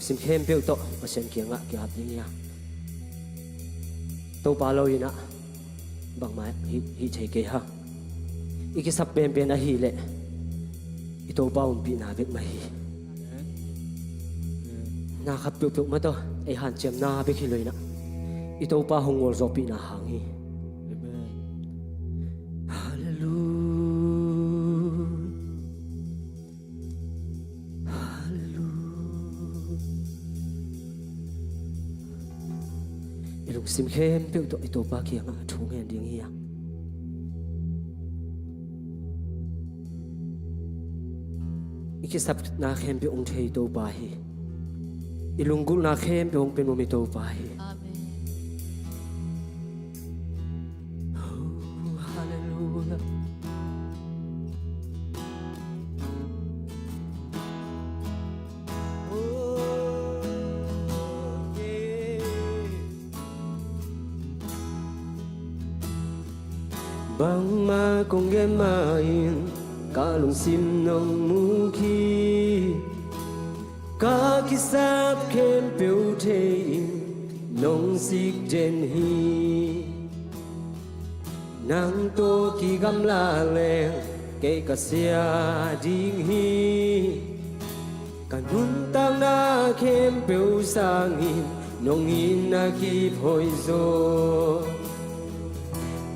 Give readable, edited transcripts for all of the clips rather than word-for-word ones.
sim khem peu to pasen kianga ki hap ding ya to pa lo ina bang mai hi chei ke ha iki sap pen pen a hi le I to pa um pi na vek mai na khat peu peu ma to ai han chem na be khi loina I to pa hongol zo pi na hangi ilung sim khem peu to I to pa kia nga thu ngen ding hi iki sap na khem pe ong thei to pa hi ilung gul na khem pe ong pe mo mi to pa hi Amen. oh hallelujah bang ma kong gen ma in ka lung sim nong mu khi ka ki sap khem peu the in nong sik jen hi nang to ki gam la le ke ka sia ding hi kan hun tang na khem peu sang in nong in na ki phoi zo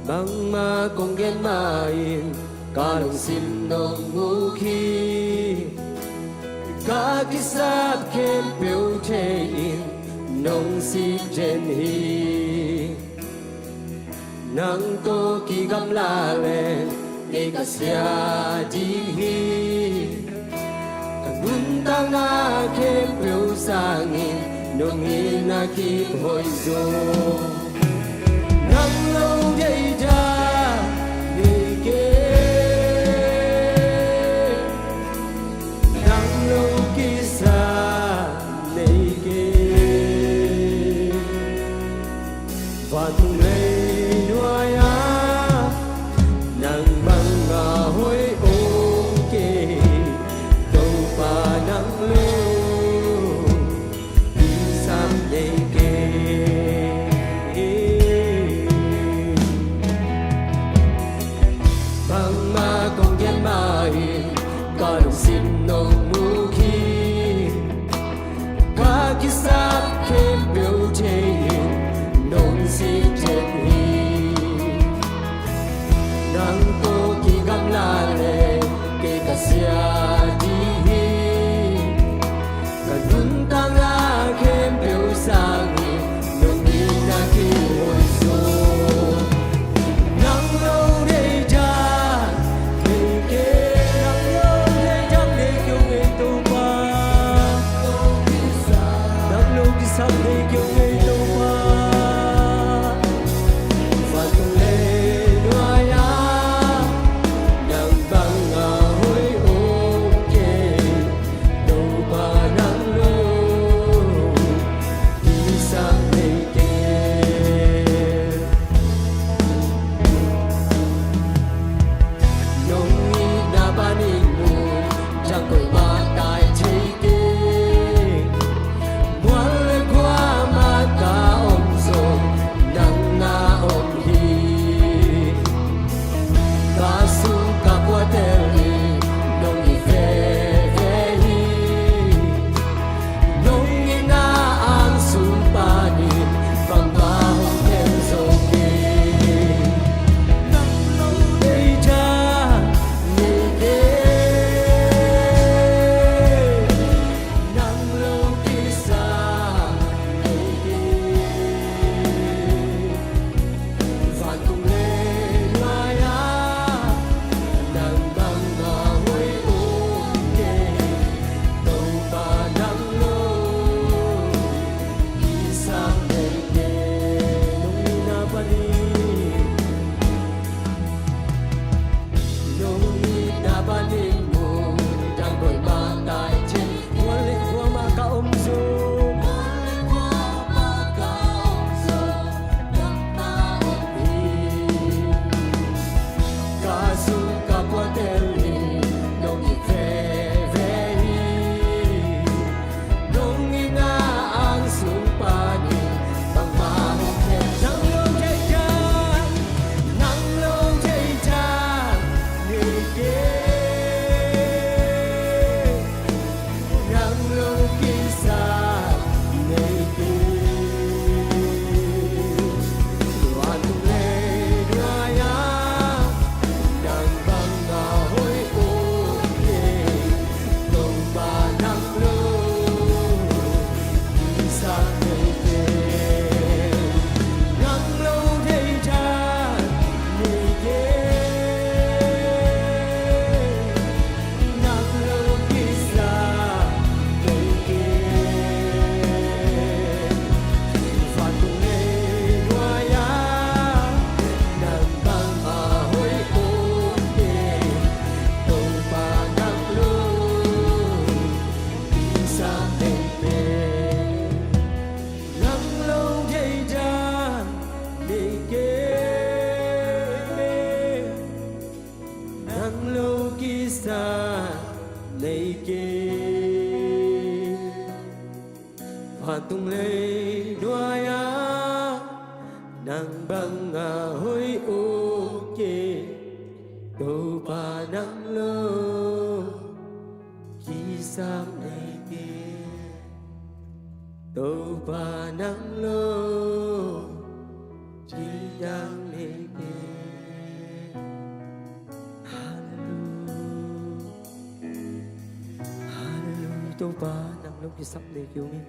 bang ma kong gen ma in ka lung sim nong mu khi ka ki sap khem peu the in nong sik jen hi nang to ki gam la le ke ka sia ding hi kan hun tang na khem peu sang in nong in na ki phoi zo nang lâu dây ra đi kế nang lâu kia xa này kế văn lệ nuôi á nang băng ngà hối ôm kê đâu pa nang lưu đi sam này kế lấy kê và tung lấy đôi á nàng băng hối ô kê đâu bà nắng lơ khi sang lấy kê đâu bà nắng lơ khi đang lấy kê tô pa nang lu ki sap ne kyu nge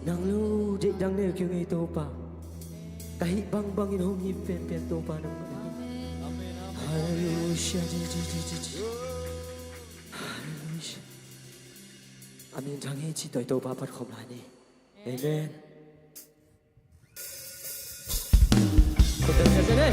nang lu de dang ne kyu nge tô pa kai bang bang in hom him pen pen tô pa nang hallelujah hallelujah amen jang he chi toi tô pa pat khom lai ni amen ko ta se ne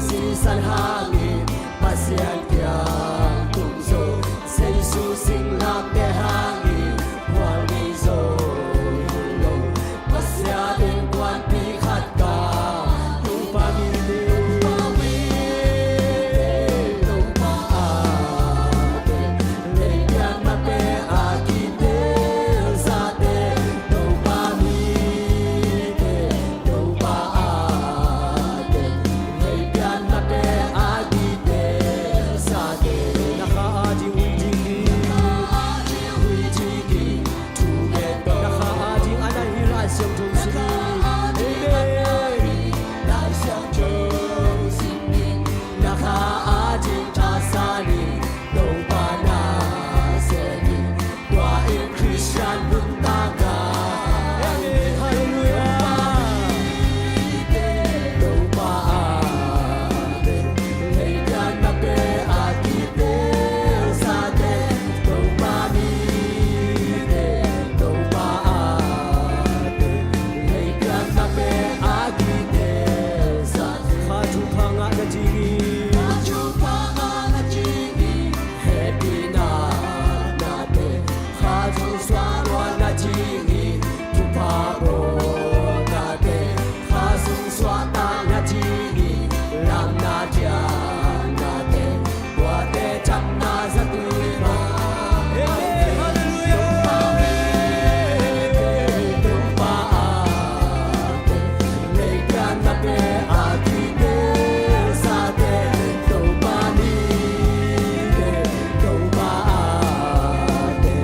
sisan hangin pasian kyang tung so say su sing lam de hangin wal mi zo lo pasya den kwan pi khat ka tung pa mi de tung pa a de le kyan ma pe a ki de sa de tung pa mi de tung pa a de le kyan ma pe a ki de sa de na kha a ji wi ji ki wi ji ki tu ge to na kha a ji ana hi la xiang tu si la xiang tu si na kha a ji ta sa ni dong pa na se ni twa in Christian nun ta ga hallelujah dong pa a de le kyan ma pe a ki de sa de dong pa mi de dong pa a de le kyan ma pe a ki de sa de kha chu pha nga na ji kha chu pha nga na ji happy na na de kha chu swa lo na ji tu pa bo na de kha su swa ta na ji lam na ja na de wa de cham na sa tu ba hallelujah tung pa a de le kyan ma pe a ki de sa de tung pa ni de tung pa a de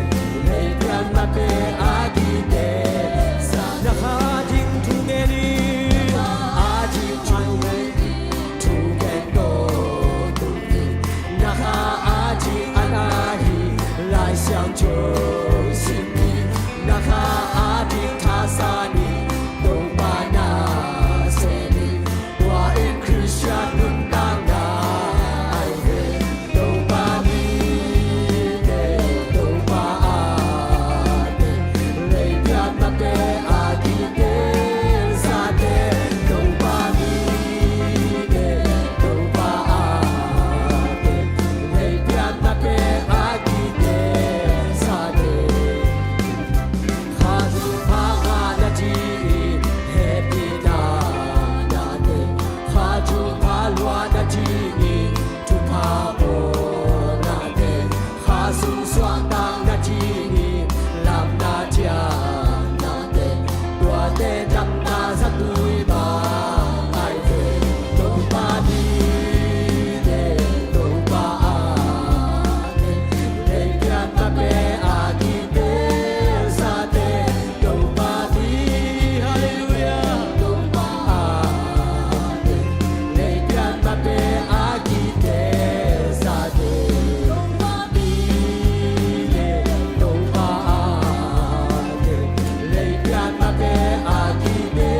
le kyan ma pe a ki de sa na kha jing tu ge ni a ji chan we tu ge do tu ni na kha a ji ana hi lai xiang jiu xin ni na kha a ji ta sa ni dong pa na se ni wa in Christian nun tang da ai de dong pa ni de dong pa a de le kyan ma pe a ki de sa de dong pa ni de dong pa a de le kyan ma pe a ki de sa de kha chu pha nga na ji happy na na de kha chu pha lwa na ji tu pha bo na de kha su swa ta na ji lam na ja na de twa de jam na sa tu ba ai de dong pa ni de dong pa a de le kyan ma pe a ki de sa de dong pa ni hallelujah dong pa a de le kyan ma pe a ki de sa de dong pa ni de dong pa a de le kyan ma pe a ki de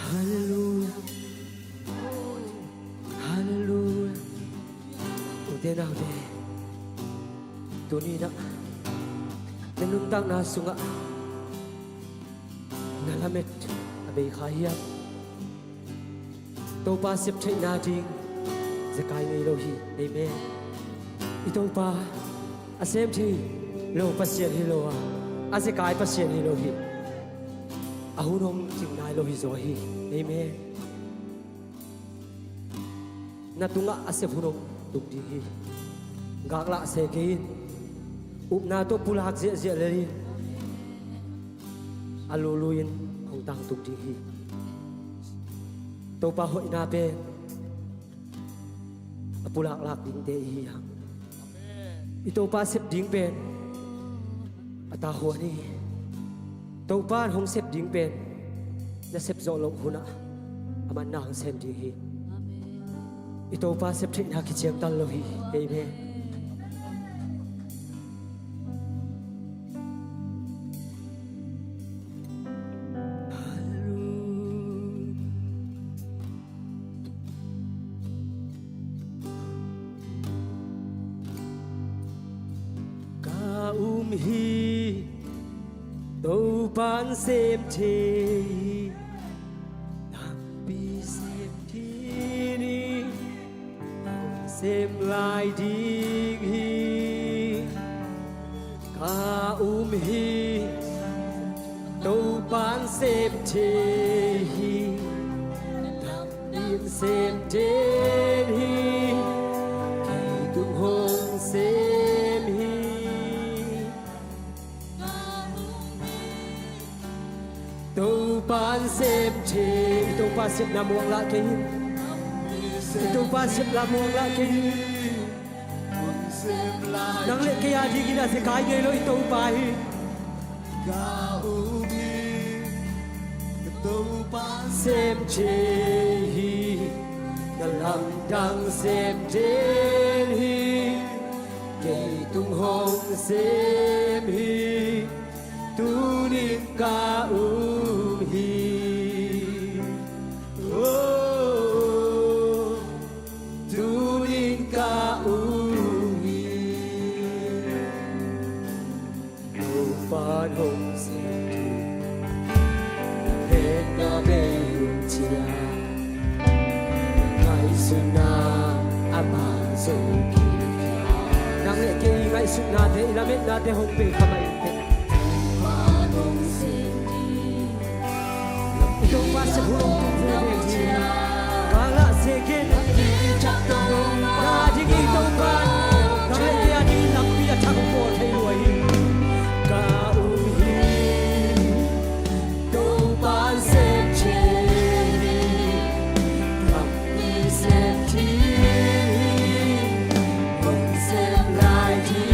Hallelujah Hallelujah Ute na be Tuni na Nanuntang na sunga Nalamit Abay kaya Ito pa sip chay nating Zakay ngay lohi Amen Ito pa Asem chay Lo pasyan hilo Azekay pasyan hilo hi Ahunong tingnay lo hi zohi Amen Natunga asep hunong Tugdi hi Gakla sekin Upna to pulak zia lalin Aluluyin Hong tang tugdi hi Tau pa hoi na pen Apulak lak ding te hiyang Ito pa sep ding pen Atahua ni Tau pa hong sep ding pen Na sep zolong huna Aman na hong sem ding hi Ito pa sep trik na kichiyam tal lo hi Amen Hi Tâu ban xem thế Nam bi xem thi đi Xem lại đi hi Ca hi Tâu ban xem thế hi Nam bi xem thế hi Kỳ tung hôn xem hi Tâu ban xếp chê Tâu ban xếp là muông lạ kê Tâu ban xếp là muông lạ kê Nang lệ kê à đi ghi là sẽ khai gây lỗi tâu bài Tâu ban xếp chê Nà làm đăng xếp chê Kê tung hông xếp Tu niệm ca hi Oh Tu niệm ca hi Ô phan hồng xếp Hết na bê chia Ngày xuân na Ama dô kỳ Nang lệ kê ngày xuân na Thế là mết na thế hồng bê khá mày Ito pa sa hulong tubig Kala sige Chak tong Rading ito pa Kaya kaya di lang Pia chak po thay luay Kaumhi Ito pa sep che Kapi sep chi Kung sep lai chi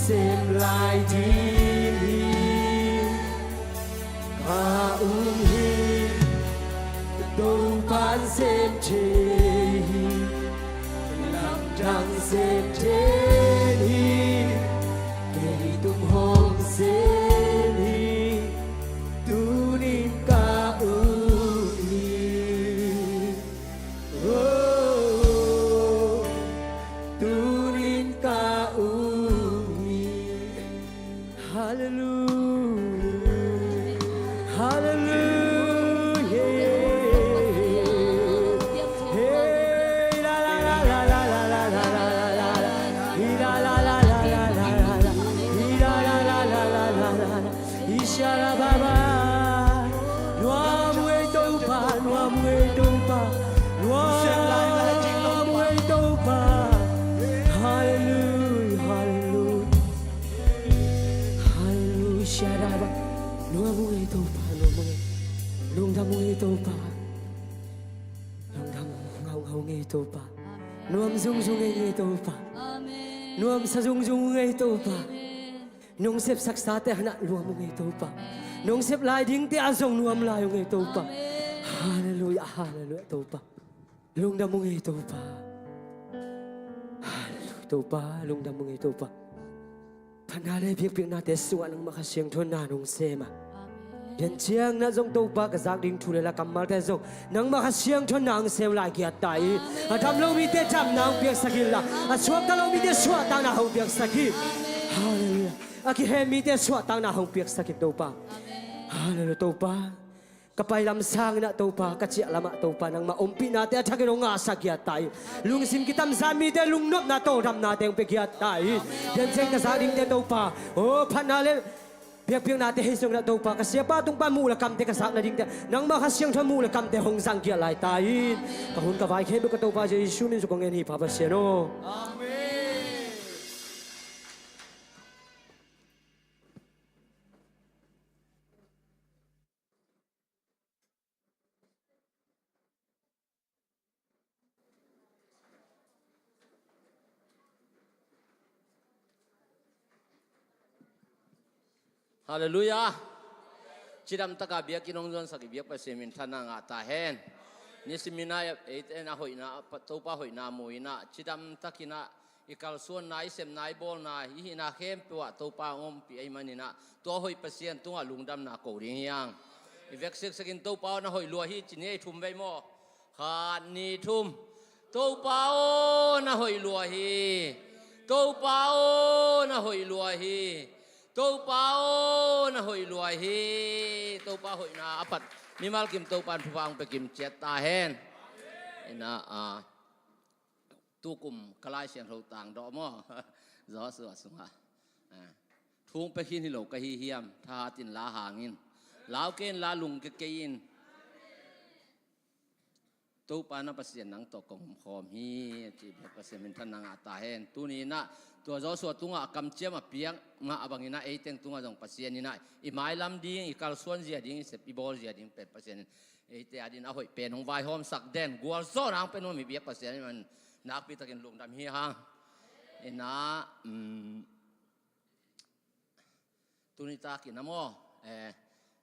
xem lại đi Hà hi đâu phán xem chê làm trăng xem trên hi kể tung hồn xem hi tu niệm ca tu niệm ca Hallelujah Hallelujah Hey la la la la la la la la la la la la la la la la Ishara baba Noam we topa Noam we topa Noam we topa Hallelujah Hallelujah Hallelujah Ishara baba Noam we topa Noam dam we topa Noam dam ngau ngau we topa Noam zung zung we topa Noam sa zung zung we topa Nung sep saksa te hana luam ngai topa Nung sep lai ding te azong luam lai ngai topa Hallelujah Hallelujah topa Lung dam ngai topa Hallelujah topa lung dam ngai topa Panale biak biak na te suan ng makasiang thon na nung sema Yan chiang na zong topa ka zak ding thule la kamal te zong nang makasiang thon na ang sem lai kiat tai Atam lo mi te jam na ang biak sakil la Aswak ta lo mi te suat tang na hong biak sakil Hallelujah Aki hemi te suat tang na hong piak sakit topa Hallelujah topa Kapay lamsang na topa Katsiya lama topa Nang maumpi natin at hagin nga sakyat tayo Lungsim kitam sami te lungnop na to Ram natin ang pikyat tayo Yan siyang kasaring te topa O panalil Piyak-piyak natin hisong na topa Kasi patong pamula kam te kasak na ding te Nang makasyang tamula kam te hong sang kialay tayo Kahun kabay kebe ka topa Jay Isumin sukong yan hipapasyano Amen Hallelujah. Chidam taka biak kinong zon sa biak pa semin thana nga tahen. Ni semina na hoina patopa hoina moina chidam takina ikal suan nai sem nai bol na hi na khem pwa topa om pi ai manina to hoi pasien tunga lungdam na ko ring yang. Ivek sek sakin topa na hoi lua hi chini thum ve mo. Kha ni thum topa o na hoi lua hi. Topa o na hoi lua hi. Tâu bao na hoi luai hi tâu bao hoi na apat mi mal kim tâu pan phang pe kim chet ta hen ina tu kum kalai siang thâu tang do mo gió sửa sunga thung pe hin hi lo ka hi hiam tha tin la hangin lao ken la lung ke kein tâu pa na pasien nang to kong khom hi chi pasien min than nang ata hen tu ni naตัวจอสวดตุงะกำเจียมเปียงงะบังอินะเอเต็งตุงะจงปัสเซียนินะอีไม้ลำดิ้งอีกาลส่วนเสียดิ้งเสพอีบอลเสียดิ้งเป็นปัสเซียนเอเตอดินเอาหอยเป็นของวายหอมสักเด่นกัวซ้อนางเป็นว่ามีเบียกปัสเซียนมันนักพิตะกินลุงดำเฮียฮะเอ็นะตุนิตากินน้ำโม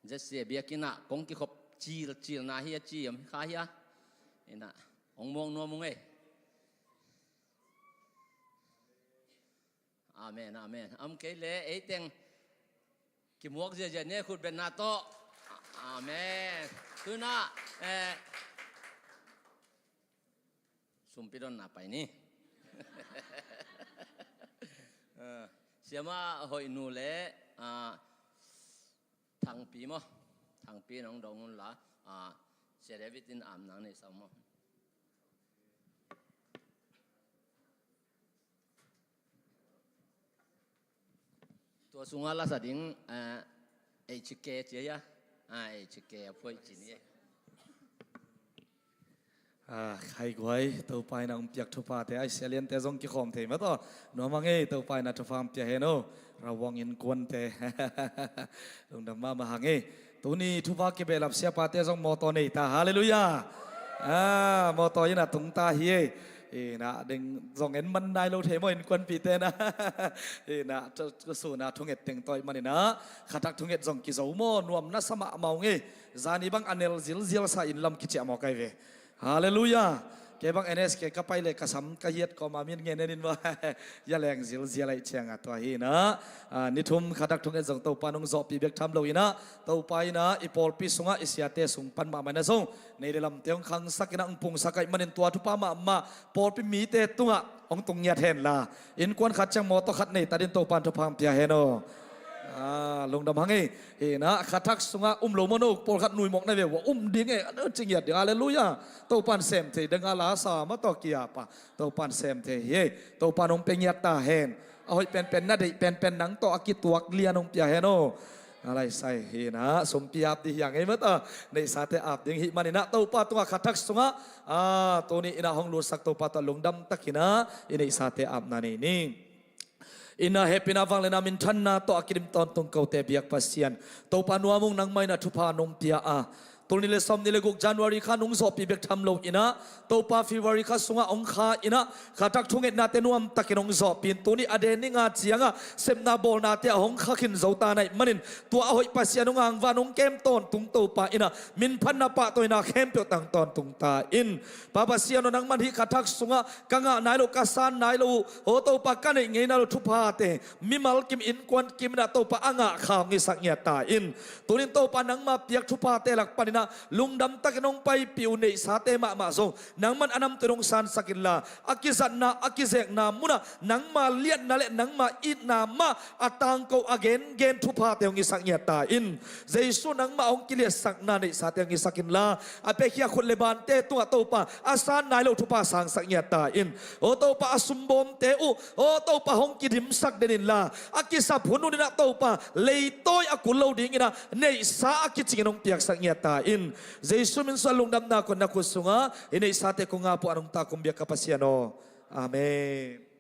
จะเสียเบียกินนะกงกิขบจีลนาเฮียจีมข้าเฮียเอ็นะองมงนัวมงเอAmen, amen. Kele eteng kimwak je ne khut ben nato. Amen. Tuna sumpidon na pai ni. Siama hoi nu le thang pi mo. Thang pi nong dong la se David in am nang ni samo. Tua sunga la sa ding chike che ya chike phoi chi ni ใครกวยตัวไปนังเปียกทุพาแต่ไอเสียเลียนแต่ซงกิขอมเทมาต่อหนูมังเอตัวไปนัทุพามเปียเฮโนเราวางอินกวนแต่ลงดำมาหังเอตัวนี้ทุพากิเบลับเสียปาเตซงมอตอนี่ตาฮาเลลูยามอตอยินะตุงตาเฮีย na ding zong en man dai lo the mo in kwan pi te na na cho su na thunget teng toy manina khatak thunget zong ki zo mo nuam na sama mau nge zani bang anel zil sa in lam ki cha mo kai ve hallelujah ke bang ns ke kapai le kasam ka hiet ko ma min nge nenin wa ya leng zil ai chang a to hi na ni thum khatak thunget zong to panung zo pi bek tham lo ina to pai na ipol pi sunga isiate sung pan ma mana zong nei de lam teong khang sakina ungpung sakai manin tua thu pa ma pol pi mi te tunga ong tung nya then la in kwan khat chang mo to khat nei tadin to pan thu pham pia he no lung dam hangi he na khatak sunga lo mono pol khat nui mok na ve wa ding e an ching yat hallelujah to pan sem the dang ala sa ma to kia pa to pan sem the he to pan ong peng yat ta hen ahoi pen na dei pen nang to akit tuak lian ong pia he noอะไรใส่ฮีนะสมปีอาบดีอย่างไงมั้งต่อในสาเตอาบดิ่งหิมันนะตัวป้าตัวขัดทักสุงะตัวนี้นะห้องลูสักตัวป้าตัวลงดำตะกินะอินสาเตอาบนั่นนี่อินาเฮปินาฟังเลนามินทันนาตัวกิริมตอนตรงเกาเตบียกปัสยันตัวปานัวมุงนังไม่นะทุพานมเปียตัวนี้เลยสมนี่เลยกุกจันวารีข้านุ่งสอบปีเบกทำโลอินะตัวปาฟิวารีข้าสุงะองคาอินะข้าทักทุ่งเอ็ดนาเตนวมตะกินองสอบปีนตัวนี้อเดนิงาเจียงะเซมนาโบนาเตะองข้าขินเจ้าตาในมันินตัวหอยปัสยานุงอังวานองเกมตอนตุงตัวปาอินะมินพันนาปะตัวอินะเข้มเปียวตังตอนตุงตาอินปาปัสยานุนังมันที่ข้าทักสุงะกังะนายโลกาสานนายโลโอตัวปากันไงนายโลทุพาเตมิมัลกิมอินควันกิมนาตัวปาอ่างะข่าวงิสักเงียตาอินตัวนี้ตัวปานังมาเปียกทุพาเตหลักปานินะลุงดำตะกินองไปปิวในสาเตมาซงนังมันอนำตรงสันสกิลลาอากิสันนาอากิเซกนามุนะนังมาเลียนนาเลนังมาอิดนามาอัตังโกอเกนเกนทุพาเตองอิสักเงียตาอินเจสุนังมาองกิเลสักนาในสาเตองอิสักินลาอเปคียคนเลบานเตตัวโตปาอาสานนายโลทุพาสังสักเงียตาอินโอโตปาอสุมบมเตอุโอโตปาหงกิดิมสักเดนินลาอากิสับผุนุนินะโตปาเลยโตยอากุลโลดิงินะในสาอากิจิงนองเปียกสักเงียตาอินYesus salung dam na kon na kusunga ini sate ko nga po anong takom biya kapasiano. Amen.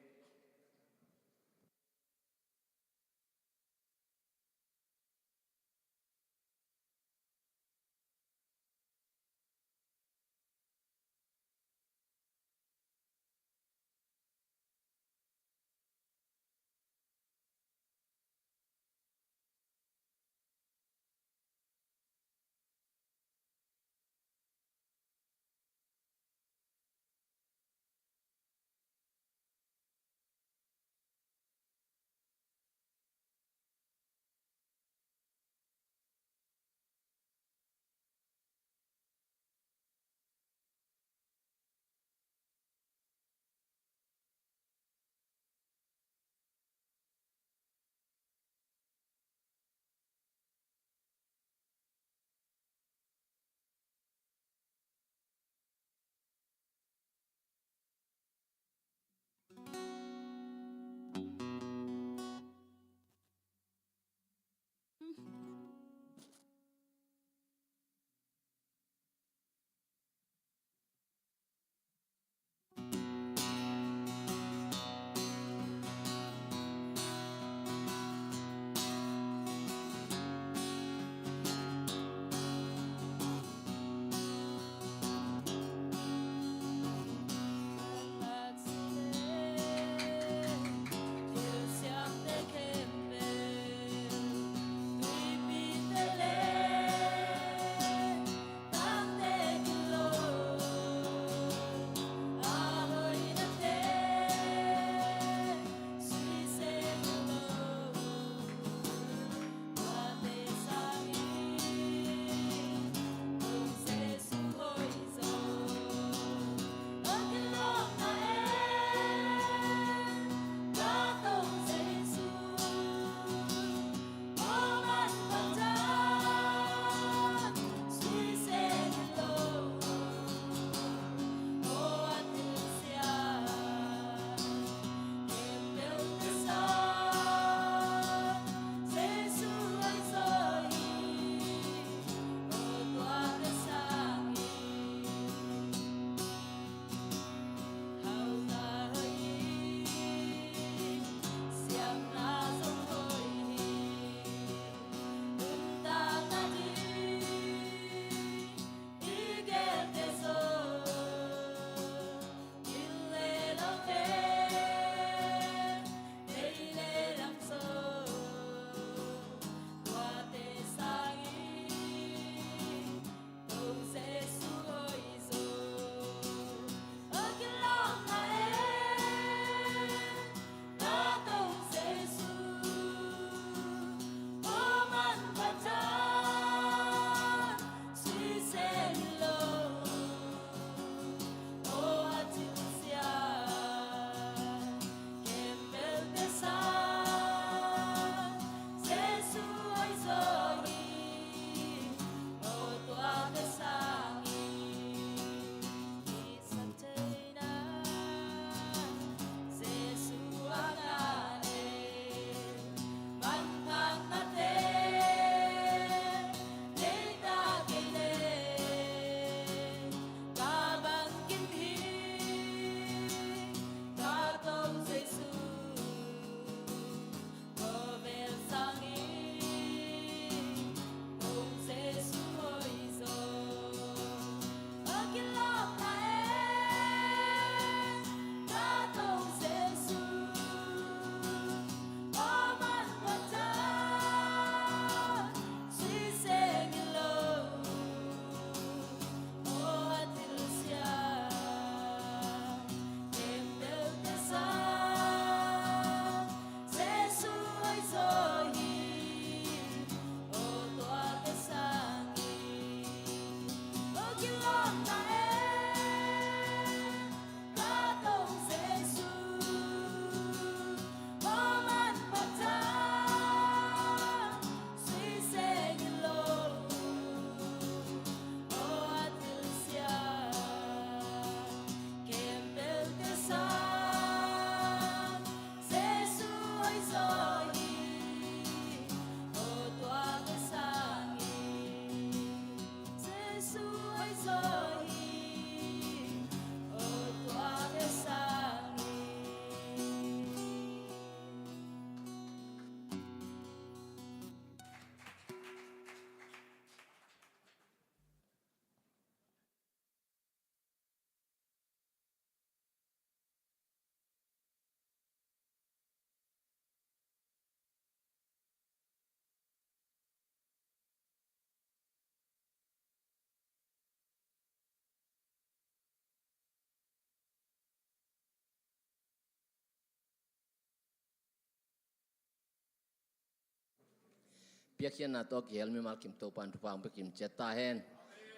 ปียกเขียนนาตัวเกียลมีมากิมตัวปันทุพังไปกิมเจตาเฮน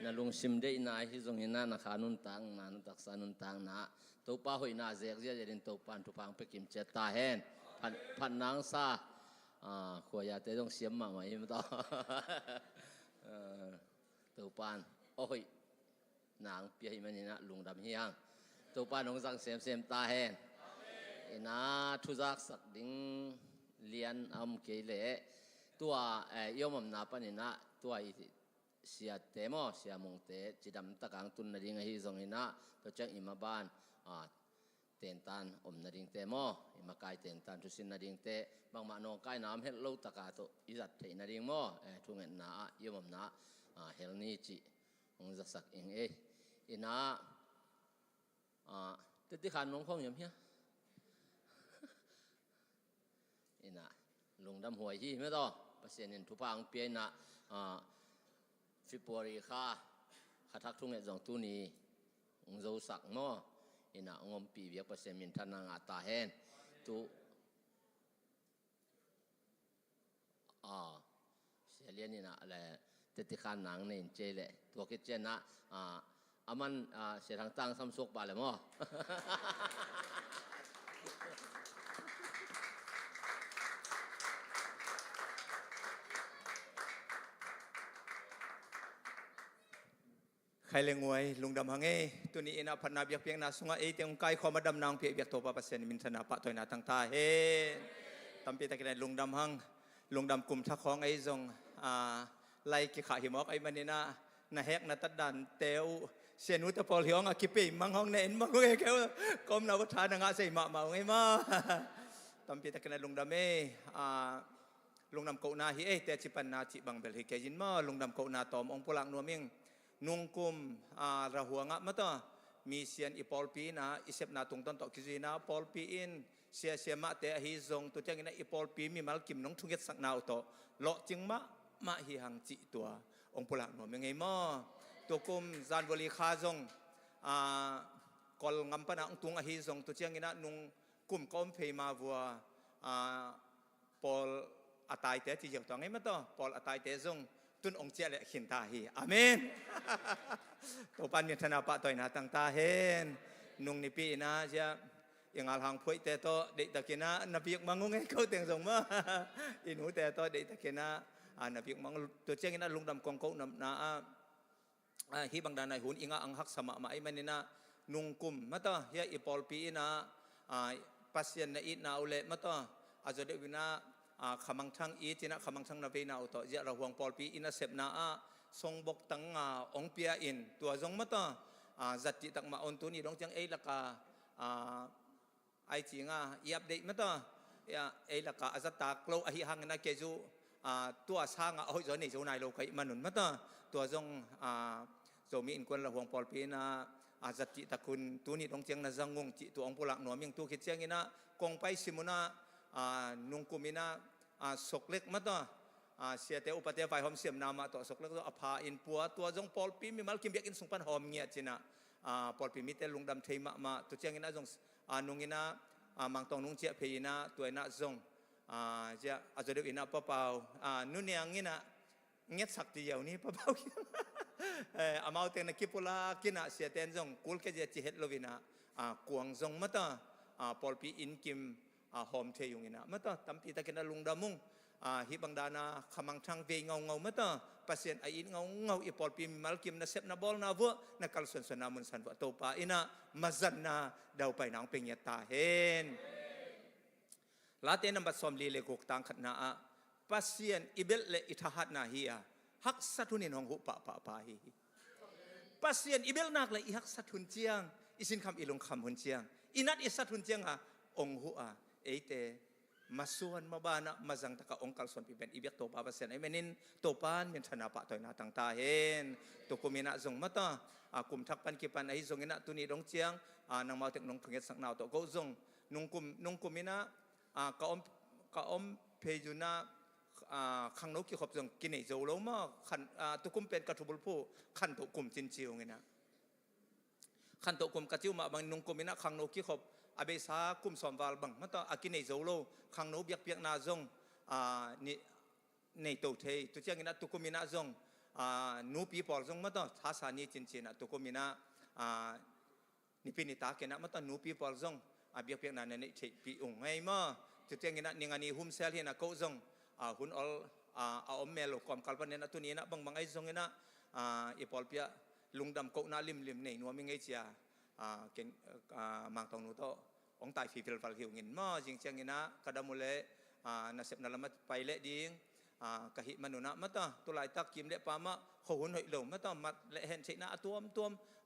นาลุงซิมเดอินาฮิจงอินานาขานุนตังนานุตักษานุนตังนาตัวป้าหอยนาเจียกเจียจะดินตัวปันทุพังไปกิมเจตาเฮนพันนางซาขวายาเตต้องเสียมมาไหมไม่ต้องตัวปันโอ้ยนางเปียหิมันนี่นะลุงดำเฮียงตัวปันของสังเสียมตาเฮนอินาทุจักสักดิ้งเลียนอำเกลเล่ตัวยอมนาปนินะตัวเสียเตมอเสียมงเตจิดำตะกังตุนนาดิงฮิซงอินะตัวจังอิมาบานเต็นตันอมนาดิงเตมออิมากายเต็นตันทุสินนาดิงเตบางมานองกายน้ำเฮลโลตะกาโตอิจัดเทนาดิงมอทุงเงินนายอมนาเฮลนี่จิองจะสักเองอินะติดที่ขันน้องข้องอย่างเฮียอินะลุงดำหวยที่ไม่ต้องเปอร์เซ็นต์ทุพังเปียนะฟิปวรีค่าขัดทักทุ่งเงินจงตุนีองจะสักมออินะงมปีเบียเปอร์เซ็นต์มินทนางอาตาเฮนตุเสียเลียนี่นะอะไรติดที่ขันหนังเนี่ยเจเล่ตัวคิดเจนะอามันเสียทางตั้งซ้ำซุกบาเลยมอใครเลงวยลุงดำหังเอตัวนี้นะพันนาเบียกเพียงนาสุงเอเตียงไกขอมาดำนางเพียเบียกตัวปะเซนมินธนาปะตัวนาตั้งตาเฮตั้มปีตะกี้ลุงดำหังลุงดำกลุ่มทักของไอ้จงไล่กิขาหิมอกไอ้มันนี่นะนาแฮกนาตัดดันเตวเสียนุตพอลเหียงอากิปิมังห้องเน้นมังเอเกวกรมนาวทานงาใส่มาไงมาตั้มปีตะกี้ลุงดำเอลุงดำโกนาฮิเอเตจิปันนาจิบังเบลฮิเกยินมาลุงดำโกนาตอมองพลังนัวเมียงนุ่งกุมระหัวงะมาต่อมีเสียนอีปอลปีนะอิเซปนาตุงต้นต่อคิจินะปอลปีอินเสียมาเตะฮิซงตัวเจ้ากินอีปอลปีมีมาลกิมน้องทุ่งเก็ตสักนาวต่อเลาะจึงมาฮิหังจิตัวองค์พลังหน่วยยังไงมั่ตัวกุมจานวลีคาซงกอลงำปนาองตุงฮิซงตัวเจ้ากินนุ่งกุมก้มเพย์มาวัวปอลอัตายเตะที่เจ้าตัวไงมาต่อปอลอัตายเตะซงตุนองเจเลขินตาฮีอาเมนตัวปันมีธนาปะตัวนาตั้งตาเฮนนุ่งนิปีนะจะยังอาหางพวยแต่ตัวเด็กตะกินะนับยกมังงเขาเตียงส่งมาอินูแต่ตัวเด็กตะกินะนับยกมังตัวเจ้ากินะลุงดำกองเขานำนาฮีบังดานายหุ่นอิงอังหักสมะมาไอมันนี่นะนุ่งกุมมาต่อเฮียอีปอลปีนะปัสเซียนในอินาอุเลมาต่ออาจจะเด็กวินาขมังทั้งอีจินะขมังทั้งนาเวนาอุตเจระหวงปอลปีอินาเสพนาทรงบกตั้งองเปียอินตัวทรงมาต่อจัดจิตักมาอนตุนีดงจังเอลักาไอจิงยับเด็กมาต่อเอลักาอาจตากโลอหิหังนะเกจูตัวสร้างเอาจนนี่เจ้านายโลกไอมนุนมาต่อตัวทรงโจมีอินกวนระหวงปอลปีนะจัดจิตักคุณตุนีดงจังนะจังงงจิตัวองค์พลังหน่วมยังตัวคิดเชียงอินะกงไปสิมุนานุ่งกุมินะสกเล็กมาต่อเสียแต่อุปเทศไฟหอมเสียมนามาต่อสกเล็กตัวอภาอินปัวตัวจงปอลปีมีมัลกิมเบียกินสุงปันหอมเงียจินะปอลปีมีแต่ลุงดำเทมาตัวเจ้างินะจงนุ่งงินะมังตองนุ่งเจียเพยินะตัวน่ะจงเจ้าอาจจะเดือดอินะป้าเปล่านุ่นเนี่ยงินะเงียสักทีเดียวนี้ป้าเปล่าอามาเตนกิปุลากินะเสียแต่จงกุลแค่จะจิเฮตโลวินะกวางจงมาต่อปอลปีอินกิมหอมเทยุงนะมาต่อตั้มปีตะเกนลุงดามุงฮิบังดานาขมังทางเวงเงามาต่อปัสเซียนไออินเงาอีปอลปีมัลกิมนาเซปนาบอลนาวัวนักการส่วนสนามุนสันวัตโตปาอินะมาจันนาดาวไปนางเปียตาเฮนลาเตนัมบัดสอมลีเลกุกตังขัดนาปัสเซียนอิเบลเลอิทหัดนาฮียฮักสัตุนินหงหุปะฮีปัสเซียนอิเบลนักเลยฮักสัตุนเจียงอิสินคำอิลงคำหุนเจียงอินัดอิสัตุนเจียงองหุเอเตมาส่วนมาบ้านะมาจังตะกะองค์การส่วนพิเป็นอีเบียกโตปาเปอร์เซ็นต์ไอเมนินโตปานมีธนาปะตัวนาต่างตาเห็นตัวกุมินะจงมาต่อกลุ่มทักปันกิปันไอจงอินะตุนีดงเจียงนางมาถึงนงถึงเงสักนาวตัวก็จงนงกุมินะกะอมเพยุนะขังนกกี่ขบจงกินไอโจโลมาขันตัวกุมเป็นกระทุบุลผู้ขันตัวกุมจินจิวไงนะขันตัวกุมกระจิวมาบางนงกุมินะขังนกกี่ขบอาเบสากุมสอมวาลบังมาต่ออากินในโจโลขังโนเบียกนาจง ในตัวเทตุเจียงนะตุกุมินะจงนูปีปอลจงมาต่อท้าสานีจินจินะตุกุมินะนิพินิตาเกนะมาต่อนูปีปอลจงเบียกเปียกนั้นในเทปีองไงมาตุเจียงนะนิงานีหุมเซลเฮนะเขาจงหุ่นอลอมเมลกอมกัลปันเนี่ยนะตัวนี้นะบางไอ้จงนะอีปอลเปียลุงดำโกน่าลิมในนัวมิงไอเจียเก่งมังตองนูโตองตายฟีฟิลฟัลหิวเงินมาจริงๆนะกระดามุเลนาเสพนาลมัดไปเละดิ้งกะหิมนุนะมาต่อตัวลายตักกิมเละปามะขหุ่นหอยหลงมาต่อมัดเละเห็นเชนะตัวม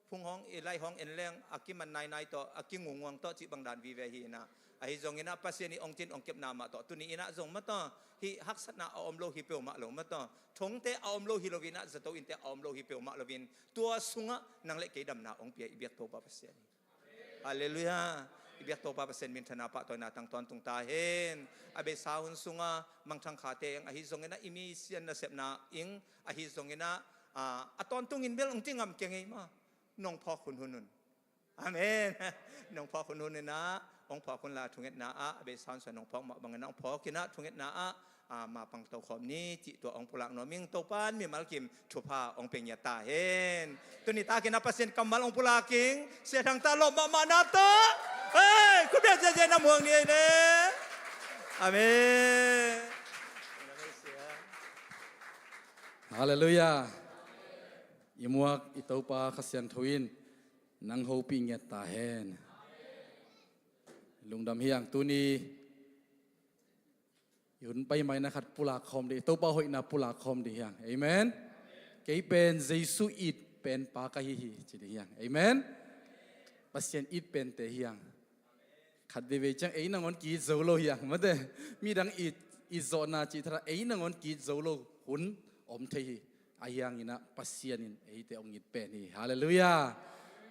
พุงห้องไล่ห้องเอ็นแรงอากิมันนายต่ออากิงงวงต่อจิบังดานวีเวหีนะไอ้จงนะปัสเซนีองจินองเก็บนามาต่อตัวนี้นะจงมาต่อฮิฮักษณะอมโลฮิเปียวมาหลงมาต่อทงเตอมโลฮิโลวินะจะโตอินเตอมโลฮิเปียวมาโลวินตัวสุงะนังเละเกดำนาองเปียอิเบียกโตปาปัสเซนีฮาเลลูยาอิเบียกโตปาปัสเซนมินธนาปะตัวนาตังตอนตุงตาเห็นอาเบสาหุนสุงะมังทังขาเตงอหิจงนะอิมิเซียนนะเสพนาอิงอหิจงนะตอนตุงอินเบลองจิงามเก่งไงมาน้องพ่อคุณหุนุนอาเมนน้องพ่อคุณหุนนะองพ่อคุณลาทุงเอ็ดนาเบสานส่วนน้องพ่อมาบังน้องพ่อกินะทุงเอ็ดนามาปังเตาขอมนี้จิตัวองปุลักนอมิงเตาปานมีมัลกิมชุพาองเป็งยาตาเห็นตัวนี้ตากินะเปอร์เซ็นต์กำมัลองปุลักกิงเสียทางตาลบมานาตาเฮ้ยคุณเบียร์เจน้ำห่วงนี่เด้อาเมนฮาเลลูยาอิมวกอิตาปาขสินทวินนังโฮปิงเงตาเฮนลุงดำเฮียงตัวนี้ยุนไปไหมนะครับปุลาคอมดีตัวป้าหอยนาปุลาคอมดียังเอเมนเกี่ยเป็นเจสุอิดเป็นปากะฮิฮิจีดียังเอเมนปัสเซียนอิดเป็นเตยังขัดเดวิจังเอนังอนกีโซโลยังมาเดมีดังอิโซนาจิตระเอนังอนกีโซโลหุนอมเทฮีอายังอินะปัสเซียนินเอเตองอิดเป็นฮีฮาเลลูยา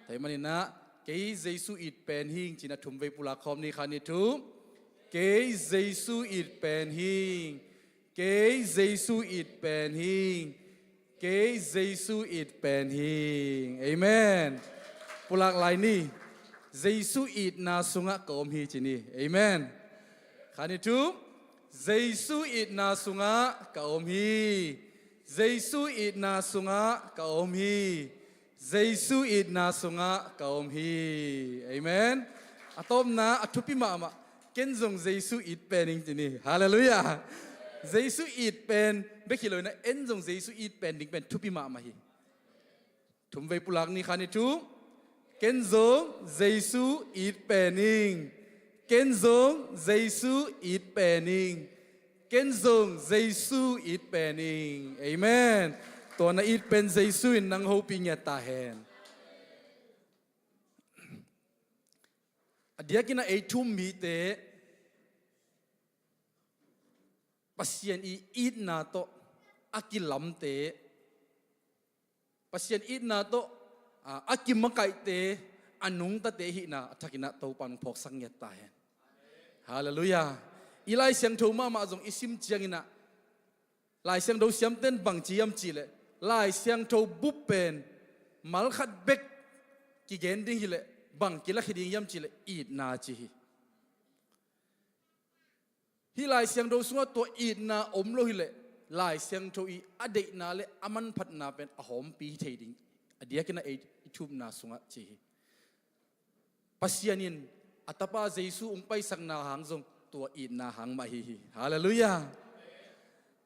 แต่มันอินะเกี่ยเจสุอิดเป็นฮิงจีนะทุ่มเวปุลาคอมนี่ขานิทุมเกยเจสุอิดเป็นหิงเกยเจสุอิดเป็นหิงเกยเจสุอิดเป็นหิงเอเมนปุลักไลนี่เจสุอิดนาสุงะกอมฮีจินีเอเมนขานิทุเจสุอิดนาสุงะกอมฮีเจสุอิดนาสุงะกอมฮีเจสุอิดนาสุงะกอมฮีเอเมนอะตอมนาอะทุปิมามาเกณฑ์จงเจสุอิดเป็นจริงๆนี่ฮาเลลูยาเจสุอิดเป็นเบคิโลนะเอ็นจงเจสุอิดเป็นดิ่งเป็นทุปิมามาฮีทุมเวปุลักนี่ขานิทุเกณฑ์จงเจสุอิดเป็นนิ่งเกณฑ์จงเจสุอิดเป็นนิ่งเกณฑ์จงเจสุอิดเป็นนิ่งเอเมนตัวนั้นอิดเป็นเจสุอินนังโฮปิงยาตาเฮนเดียกินะไอทุ่มมีเตปัสยันอีดนาโตอากิลัมเตปัสยันอีดนาโตอากิมะไกเตอันุงตะเตหินาทักินะโตปันพกสังเยตาเฮนฮาเลลูยาอีไลเสียงโทมามาจงอิซิมเจียงนะไลเสียงโดเสียมเต้นบังจียมจีเลไลเสียงโทบุปเป็นมัลขัดเบกกิเกนดิ้งฮิเลบังกิลักฮิดิ้งยมจีเลอีดนาจีฮิลายเสียงโดสุงตัวอีดนาอมโลหิเลลายเสียงโทอีอเดนาเลอามันพัดนาเป็นอหอมปีเทดิงอเดียกินะเอทุมนาสุงจีปัสยานินอัตปาเจสุองไปสังนาหางจงตัวอีดนาหางมาฮิฮาเลลูยา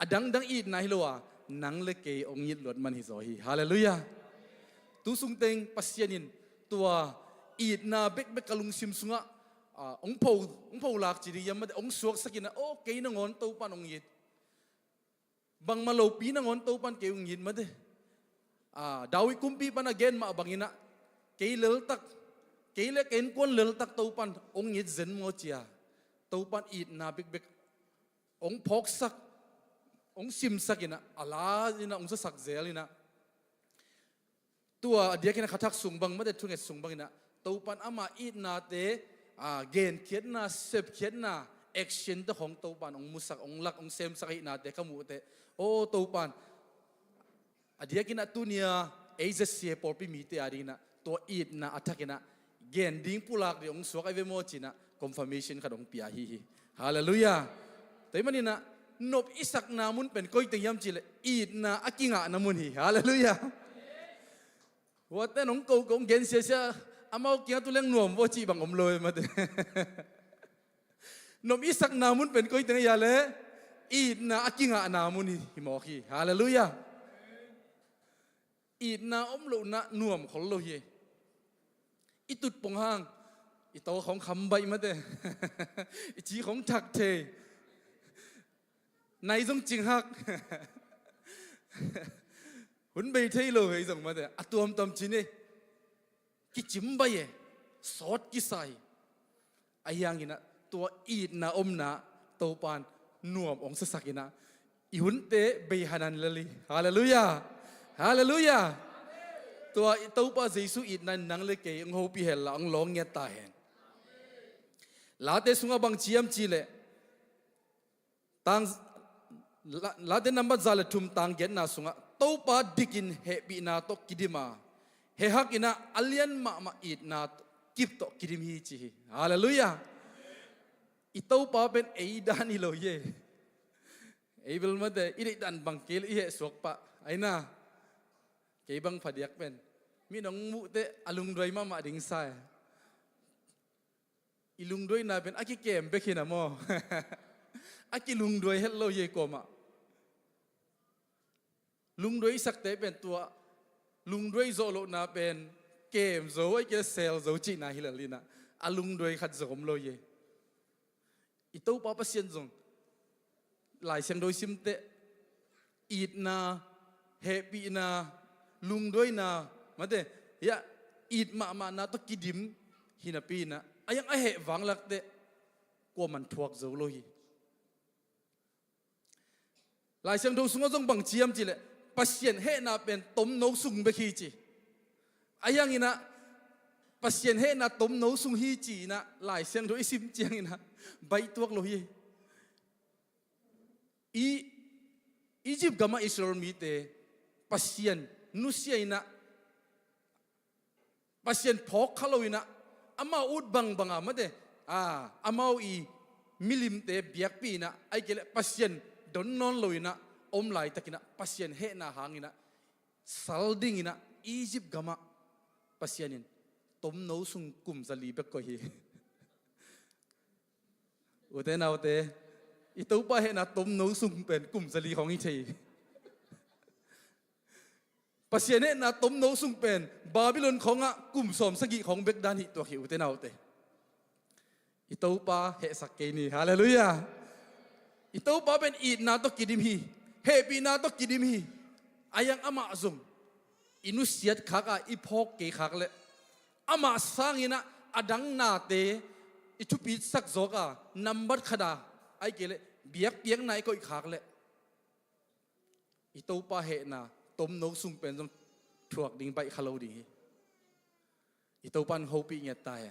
อดังอีดนาฮิโลวานังเลเกองยิดหลวดมันฮิโซฮีฮาเลลูยาตุสุงเตงปัสยานินตัวอีดนาเบกกะลุงซิมสุงะองพลากจีดียามองสวกสกินะโอเกยนงอนตัวปันองยิดบังมาโลปีนงอนตัวปันเกยองยิดมาเดดาวิคุมปีปันอเกนมาบังอินะเกยเลตักเกยเลเกนกวนเลตักตัวปันองยิดเซนโมเจียตัวปันอีดนาเบกองพกสักองซิมสักินะอาลาอินะองสักเซลินะตัวเดียกินะขัดทักสุงบังมาเดทุงเอสุงบังอินะตัวปันอามาอีดนาเตเกณฑ์เขียนนาเซฟเขียนนาแอคชั่นตัวของตัวปันองมุสักองลักองเซมสักนาเตขมูเตโอ้ตัวปันอดียกินะตัวเนียเอเจเซียปอปีมีเตอดีนะตัวอีดนะอัตกินะเกณฑ์ดิ้งปุลักเดียองสวกไอเวโมจินะคอนเฟิร์มชันขัดองปีอาฮีฮาเลลูยาแต่มันนี่นะ นบอิสักนามุนเป็นก้อยเตียมจิเลอีดนาอากิงะนามุนฮีฮาเลลูยาว่าแต่น้องกูกงเกนเสียอามาเกี่ยวตัวเรื่องหน่วมว่าจีบังอมลอยมาเด้นบอิสักนามุนเป็นก้อยเตียเลอีดนาอากิงะนามุนฮีฮิมอคีฮาเลลูยาอีดนาอมลุนาหน่วมของโลฮีอีตุดปงห้างอีโตของคำใบมาเด้อีจีของถักเทในทรงจริงฮักหุ่นใบเทเลยส่งมาเด้อตัวมตอมจีนี่กิจิมใบสอดกิใส่ไอ้ยังกินะตัวอีดนาอมนาโตปานหน่วมองศสักินะอีหุ่นเตะใบฮันันละลีฮาเลลูยาฮาเลลูยาตัวโตปาเจสุอีดนันนังเลเกยงโฮปีเฮลอังลองเงียตายลาเตสุงบังเชียมจีเลตังลาเตนัมบัดซาเลทุมตังเกนนาสุงะโตปาดิกินเฮปีนาโตกิดิมาเฮฮักินะอัลยันมาอีดนากิบโตกิดิมฮีจีฮาเลลูยาอีโตปาเป็นเอดานิโลเยเอเบลมาเดอีดิดันบังเกลอีเฮสวกปะไอนาเกบังพเดียกเป็นมีน้องมุเตอลุงด้วยมาดิ่งใส่อีลุงด้วยน่าเป็นอากิเกมเบคินะมออากิลุงด้วยเฮลโลเยโกมาลุงด้วยสักเตเป็นตัวลุงด้วยโซโลน่าเป็นเกมโซไอเกเซลโซจีน่าฮิลลินะอาลุงด้วยขัดโซมโลเยอีตู้ป้าพัศยันซงหลายเสียงโดยซิมเตอีดนาเฮปีนาลุงด้วยนามาเดยะอีดมานาตกิดิมฮินาปีนะอายังไอเหวังลักเดกว่ามันทวกเจ้าโลหิหลายเสียงดูสุงก็ต้องบังเชียมจีเลยปัสเซียนเฮนาเป็นต้มโนสุงเบคีจีอายังอินะปัสเซียนเฮนาต้มโนสุงฮีจีนะหลายเสียงดูอิซิมเจียงอินะใบตัวโลหิอียิปต์กับมาอิสราเอลมีเตปัสเซียนนุเซียนะปัสเซียนพอกขลอยนะอามาอุดบังอามาเดอามาอีมิลิมเตเบียกปีนะไอเกลปัสเซียนดอนนอนลอยนะอมไหลตะกินะปัสเซียนเฮนะหางอินะสัลดิงอินะอียิปต์กับมาปัสเซียนินต้มโนสุงกุมซาลีเบกก็ฮีอุเตนาอุเตอีตัวป้าเฮนะต้มโนสุงเป็นกุมซาลีของอีเทปัสเซียนเนนะต้มโนสุงเป็นบาบิโลนของอ่ะกลุ่มสมสกิของเบกดานิตัวหิวเตนาเตอิตาปาเฮสักเกนีฮาเลลูยาอิตาปาเป็นอีดนาตกิดิมฮีเฮปีนาตกิดิมฮีอายังอามาซุมอินุเสียดขากะอีพอกเกขากเลยอามาสร้างอินะอดังนาเตอิทุปีสักโซกะนัมบัดขดาไอเกลเบียกเปียงไหนก็อีขากเลยอิตาปาเฮนาต้มโนสุงเป็นจงถวกดิ่งไปขลุ่ยอีตัวปันเขาปีเงียตาย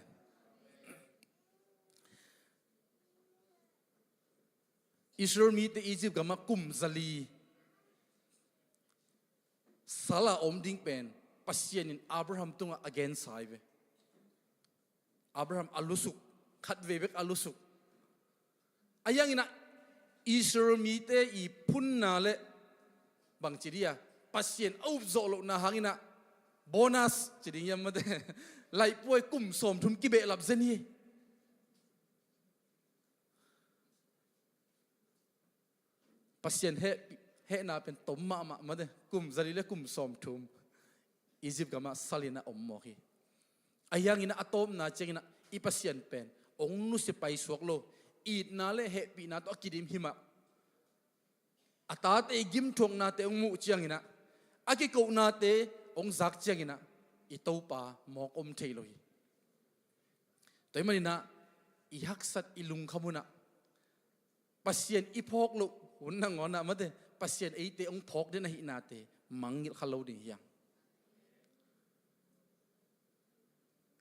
อิสราเอลมีแต่อียิปต์กับมากุมซาลีสาลาอมดิ่งเป็นปัสเซียนินอับราฮัมตุงอเกนไซเวอับราฮัมอัลลุสุกขัดเวเบกอัลลุสุกอายังอินะอิสราเอลมีแต่อีพุ่นนาเลบางจีเดียปัสเซียนเอาโจโลนาหางอินะโบนัสจีดิยังมาเดไล่ป่วยกุ่มสมทุนกิเบลับเซนีปัสเซียนเฮนาเป็นต้มมาเดกุ่มซาลีเลกุ่มสมทุมอียิปต์กับมาซาลีนาอมโมฮีอายังอินะอะตอมนาเจงินะอีปัสเซียนเป็นองนุสิไปสวกโลอีดนาเลเฮปีนาตอกิดิมหิมะอาตาเตกิมทงนาเตองมุเจียงอินะอากิโกนาเตองซักเจียงอินะอิโตปามอกอมเทโลฮีตัวมันอินะอีฮักสัตอิลุงขมุนะปัสเซียนอีพอกโลหุ่นนางอนะมาเตปัสเซียนไอเตองพอกเดนะหินาเตมังยิลขลาวดิยัง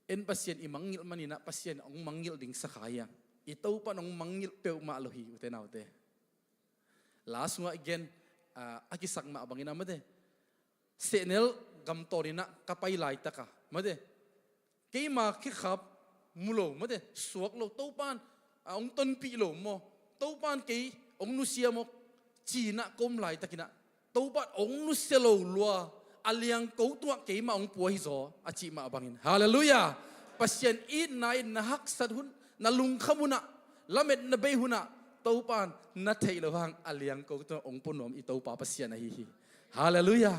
เอ็นปัสเซียนอีมังยิลมันอินะปัสเซียนองมังยิลดิ่งสักยังอิโตปานองมังยิลเปียวมาโลฮีอุเตนาอุเตลาสุงะอีกนอากิสักมาบางอินะมาเตเซเนลกำตอรินะกับไปไล่ตะกะมาเดเกี่ยมาคิดขับมุโลมาเดสวกโลตู้ปานองต้นปีโลโมตู้ปานเกี่ยองนุเซียโม จีน่ะก้มไหลตะกินะตัวปัดองนุเซโลลัวอาเลียงกูตัวเกมาองปัวฮิโซอาจิมาบังอินฮาเลลูยาปัสเซียนอีนายนะฮักสัดหุนนาลุงขมุนะละเม็ดนเบหุนะตัวปานนัทเทลวังอาเลียงกูตัวองปุนนอมอีตัวปาปัสเซียนฮิฮิฮาเลลูยา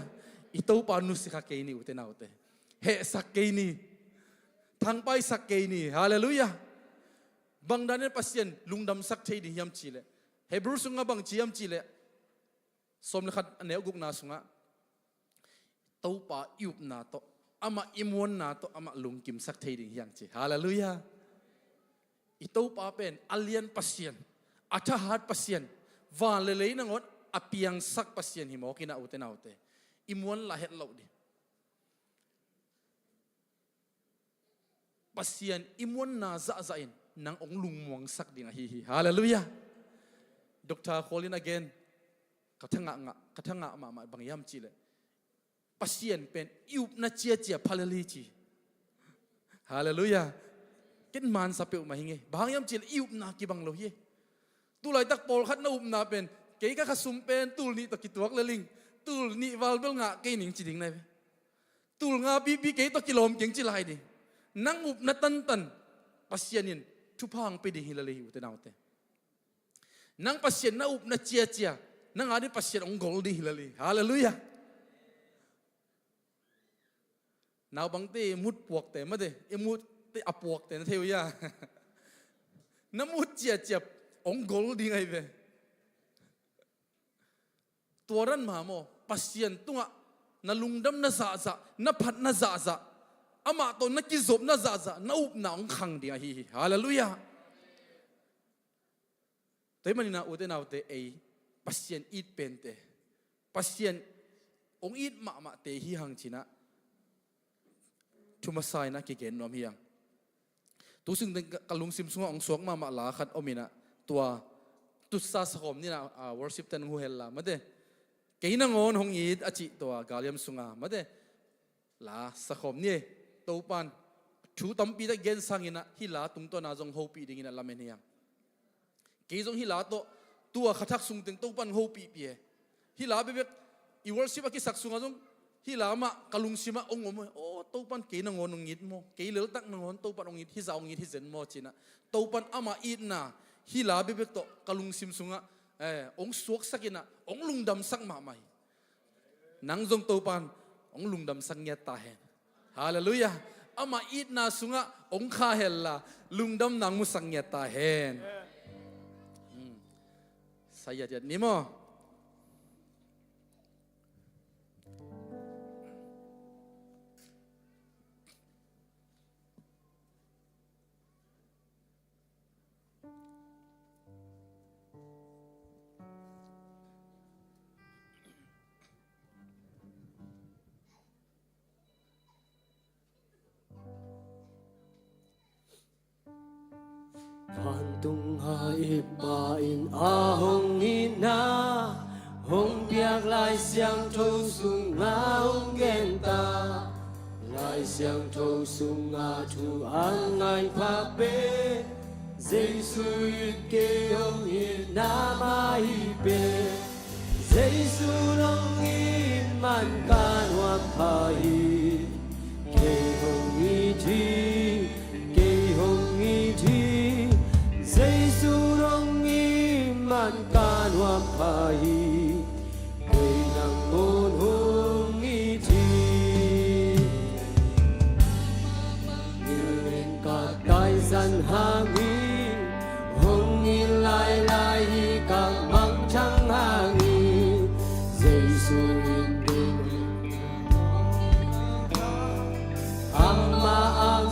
อีตัวปานุสิกาเกนีอุเตนาอุเตเฮสักเกนีทางไปสักเกนีฮาเลลูยาบางด้านเนี่ยปัสเซียนลุงดำสักเทดียามจีเลเฮบรูสุงะบางจียามจีเลสมเลขัดอันเนวกุกนาสุงะตัวป่ายุบนาโตอามาอิมวนนาโตอามาลุงกิมสักเทดิยังจีฮาเลลูยาอีตัวป่าเป็นอเลียนปัสเซียนอัฐหัดปัสเซียนวานเลยนังอดอเปียงสักปัสเซียนหิมอกินาอุเตนาอุเตอิมวนละเฮ็ดเหล่าดิปัสเซียนอิมวนนาจะจะอินนางองลุงมวงสักดิ่งฮิฮิฮาเลลูยาดร. Colin againกระทั่งมาบางยามจีเลยปัสเซียนเป็นยุบนัดเจียพาเลลีจีฮาเลลูยากินมันสับเปลมาหิงเงบางยามจีเลยยุบนากีบังโลเยตุลายตักโปลขัดนาอุบนาเป็นเกยก็ขสุมเป็นตุลนี่ตะกิตวักเลลิงตุลนี่วาลเบลงะเกยหนิงจีดิ่งไหนตุลงาบีเกยตะกิโลมเก่งจีไลดินั่งอุบนัดตันปัสเซียนินทุพังไปดิฮิลาลีอุเตนาวเตนั่งปัสเซียนนาอุบนัดเจียนั่งอาดิปัสเซียนองกอลดิฮิลาลีฮาเลลูยานาวบางทีมุดปวกแต่ไม่ได้มุดที่อปวกแต่นั่นเทียวยาน้ำมุดเจียบองกอลดีไงเว้ตัวรันมาโมปัสเซียนตัวนั่ลุงดำน่าซาน่าพัดน่าซาอามาตัวนักกิจศพน่าซาน่าอุบน่าองขังดีไงฮาเลลูยาแต่มันนี่นะอุเทนเอาแต่ไอปัสเซียนอีดเป็นเตปัสเซียนองอีดมาเตฮีหังชินะทุมาไซนะกิเกนนอมเฮียงตัวซึ่งเป็นกลุงซิมซุงองสวงมาลาขัดอมินะตัวตุสซาสกอมนี่นะworship ตันหูเฮลล่ามาเด้เกยนังอนหงอีดอจิตัวกาเลียมซุงามาเด้ลาสกอมนี่ตัวปันชูตั้มปีตะเกนสังอินะฮิลาตุงตัวนาจงโฮปีดิงินะลาเมเนียงเกยจงฮิลาตัวขัดทักซุงตึงตัวปันโฮปีเปียฮิลาเบบอีworshipกิสักซุงาจงฮิลามะกลุงซิมาองอมโอ้ตัวปันเกยนังอนงอิดโมเกยเหลือตักนังอนตัวปันองอิดฮิซาองอิดฮิเซนโมจินะตัวปันอามาอิดนะฮิลาเบบโตกลุงซิมซุงะองสวกสักินะองลุงดำสักมาไม่นังจงตัวปันองลุงดำสักเงียตาเฮนฮาเลลูยาอามาอิดนาซุงะองข้าเฮลล่าลุงดำนางมุสังเงียตาเฮนsaya jadi ni mo Phan tung hai ba in a hong ina hong biak lai xiang thâu sung nga hong gen ta lai xiang thâu sung nga thu an ngai pha pe Giêsu ke hong ina ma hi pe Giêsu nong in man kan wa pa hi ke hong i thi ke hong i thi Giêsu nong i man kan wa pa hi ke nang mon hong i thi Người cả tai dân hang hi hong i lai lai hi càng mang trăng hang hi Giêsu in bên Amma ang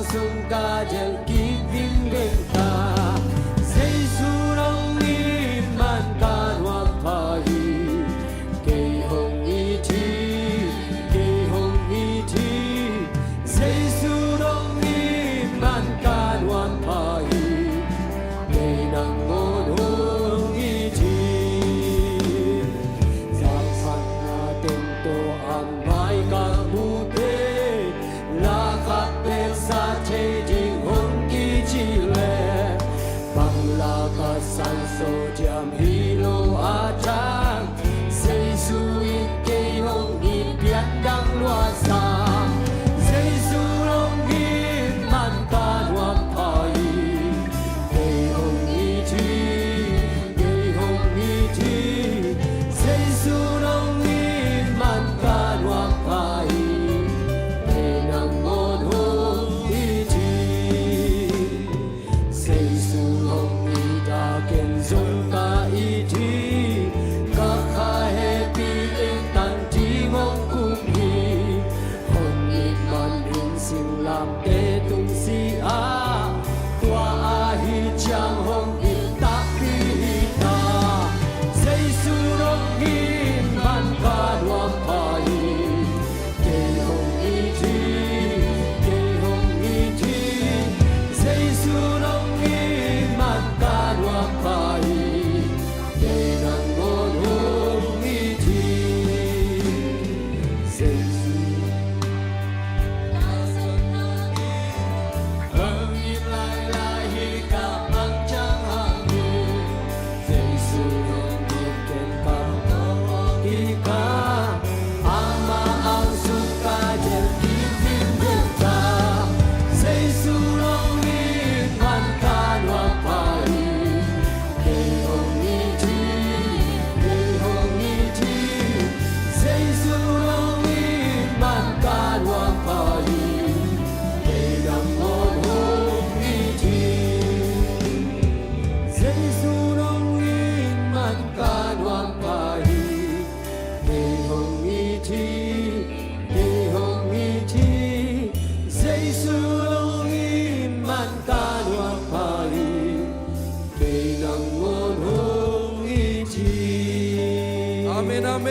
นอาเม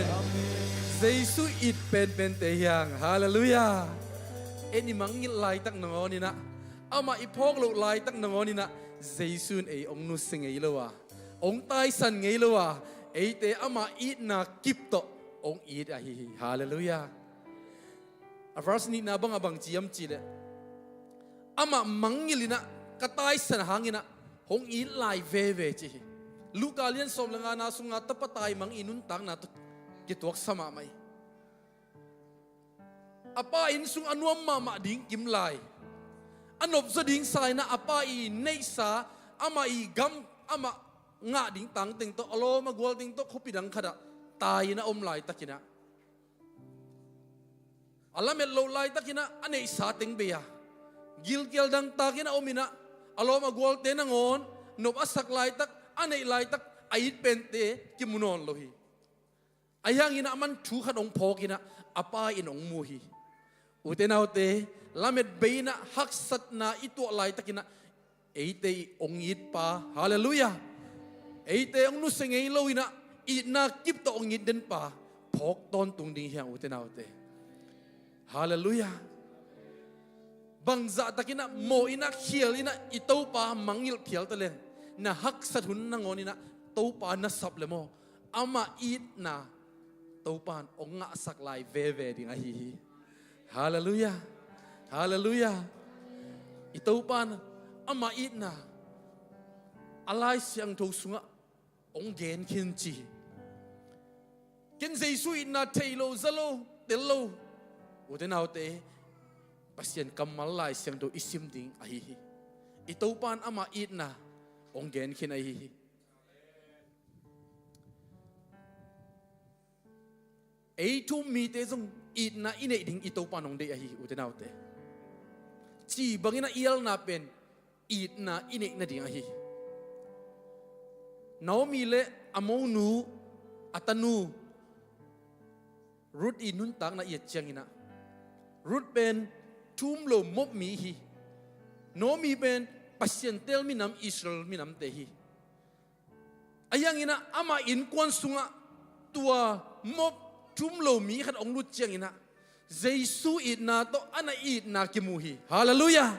นเยซูอิดเป็นเตียงฮาเลลูยาเอ็นี่มังงิลายตักนงอนี่นะเอามาอีพอกลูกลายตักนงอนี่นะเยซูเอองนุสิงไงเลวะองตายสันไงเลวะเอเตอามาอีนากิปโตองอีดอะฮิฮาเลลูยาอัฟรัสนี่นาบังabangจิยมจีเลอามามังงิลินะกะตายสันหางินะหงอีลายเวจีลูกาเลียนสมลงานาสุงาตปะตายมังอินุนตังนาตุกิตวกสมาไม่apa in sung anuam ma ding kim lai anop sa ding sai na apa I nei sa ama I gam ama nga ding tang ting to alo ma gol ting to khopi dang khada tai na om lai takina alamet lo lai takina anei sa ting be ya gil gel dang takina omina alo ma gol te na ngon nop asak lai tak anei lai tak ait pente kimunon lohi ayang ina man thu khan ong phokina apa in ong muhi utenaute lamet beina haksat na itu lai takina eite ong it pa hallelujah eite ong nu sengei loina I na kip to ong it den pa phok ton tung ding hiang utenaute hallelujah bangza takina mo ina khiel ina ito pa mangil phial talen na haksat hun na ngonina to pa na sap le mo ama it na to pan ong nga sak lai ve ding a hi hallelujah hallelujah ito pan ama it na alai siang tho sunga ong gen khin chi ken jesu in na thailo zalo tello utenaute pasien kamal lai siang do isim ding a hi ito pan ama it na ong gen khin a hi ei thu mi te zong it na ine ding ito panong de ahi utenaute chi bangina ial na pen it na ine na ding ahi Naomi le amonu atanu Ruth inun tak na iet changina Ruth pen tum lo mop mi hi Naomi pen pasien tel minam Israel minam te hi ayang ina ama in kwan sunga tua mop tum lo mi khat ong lut chiang ina jesu it na to ana it na kimuhi hallelujah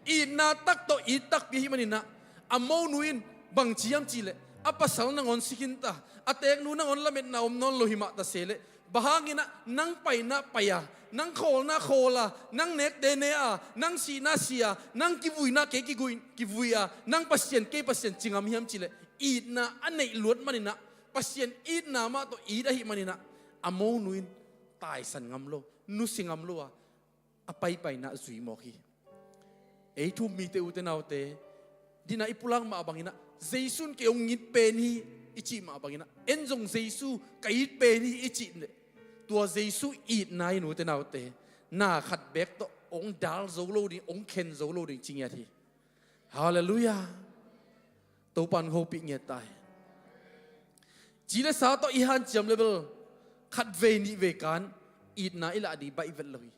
it na tak to it tak pi hi manina amo nuin bang chiam chile apasal na ngon sikinta atek nu na ngon lamet na om non lohima ta sele bahangina nang pai na paya nang khol na khola nang nek de ne a nang si na sia nang kivui na ke kivui a nang pasien ke pasien chingam hiam chile it na anei luat manina pasien it na ma to it a hi manina amo nuin tai san ngam lo nu singam lo a apai pai na zui mo hi ei thu mi te utenaute dina ipulang ma abangina jaisun ke ong ngit pen hi ichi ma abangina enjong jaisu kait pen hi ichi ne tua jaisu it nai nu utenaute na khat bek to ong dal zo lo ding ong ken zo lo ding chingya thi hallelujah to pan ho pi nge tai chile sa to I han cham level khat ve ni ve kan it na ila di bai vel lohi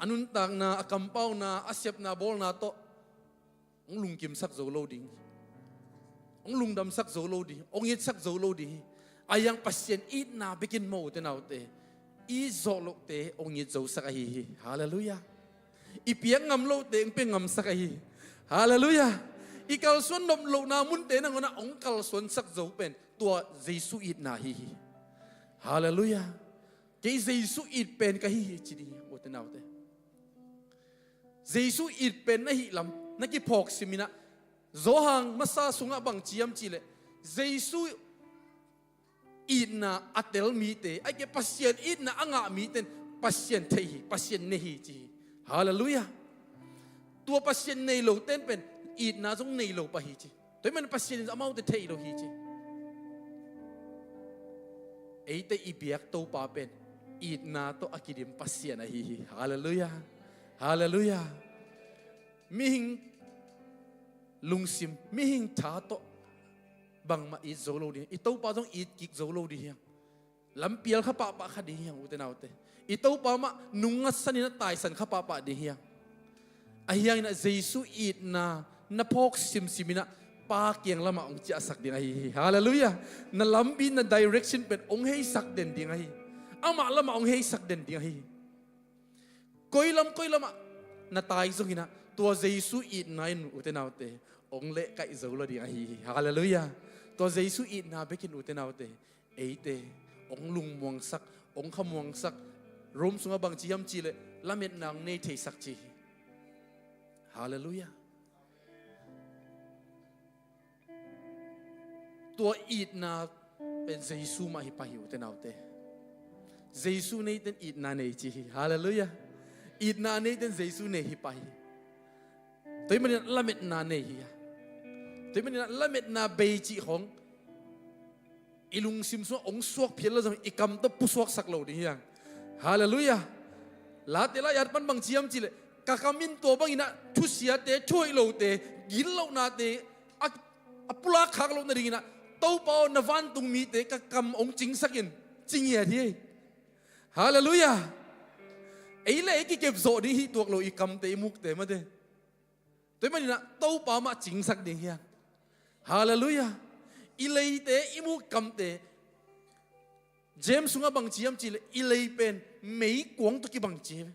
anun tang na akampau na asyap na bol na to ong lung kim sak zo lo ding ong lung dam sak zo lo di ong yet sak zo lo di ayang pasien it na bikin mo te naw te I zo lo te ong yet zo sak hi hallelujah ipiang ngam lo te ong pe ngam sak hi hallelujah ikal son nom lo na mun te na ngona ong kal son sak zo pen tua jesu it na hi hallelujah ke jesu it pen ka hi chidi o te naw te jesu it pen na hi lam na ki phok simina zohang masa sunga bang chiam chile jesu it na atel mi te ai ke pasien it na anga mi ten pasien thei pasien nehi chi hallelujah tua pasien nei lo ten pen it na jong nei lo pa hi chi toy man pasien amau te thei lo hi chi eite ibiak to pa pen it na to akidim pasien a hi hallelujah hallelujah mihing lungsim mihing tha to bang ma it zolo di ito pa jong it kik zolo di hiang lampial kha pa kha di hiang utenaute ito pa ma nunga sanina tai san kha pa di hiang ahiang na jesu it na phok sim simina ป้าเกียงละมาองจะสักดีไงฮาเลลูยานั่นลำบินนั่น direction เป็นองให้สักเด่นดีไงอามาละมาองให้สักเด่นดีไงก้อยลำน่าตายสุกินะตัวเยซูอีนายนุเตนาวเตองเละไก่เจ้าละดีไงฮาเลลูยาตัวเยซูอีนาเบกินอุเตนาวเตเอเตองลุงมวงสักองขมวงสักรวมสุงบังจียมจีเลละเม็ดนางเนเทสักจีฮาเลลูยาตัวอีดนาเป็นเยซูมาฮิปะฮิวเตนาวเตเยซูเนเตนอีดนาเนจีฮาเลลูยาอีดนาเนเตนเยซูเนฮิปะฮิตัวมันละเม็ดนาเนฮิยาตัวมันละเม็ดนาเบจีของอีลุงซิมซัวองสวกเพียรแล้วจังอีกำตะปุสวกสักเหล่านี้ยังฮาเลลูยาลาเตละยัดปันบังเชียมจีเลกะกามินตัวบังอินะทุเสียเตช่วยเหล่าเตกินเหล่านาเตอะปุลาขักเหล่านาดีนะเต้าเปานวันตุงมีเตกะกำองจริงสักยินจริงเหรอที่ฮาเลลูยาไอ้เล่กี่เก็บโซดีที่ตัวเราอีกำเตมุกเตมาเตตัวมันนะเต้าเปามาจริงสักดีเฮียฮาเลลูยาอีเลยเตอิมุกำเตเจมส์สุงบังเจียมจีเลอีเลยเป็นไม่กวงตุกิบังเจม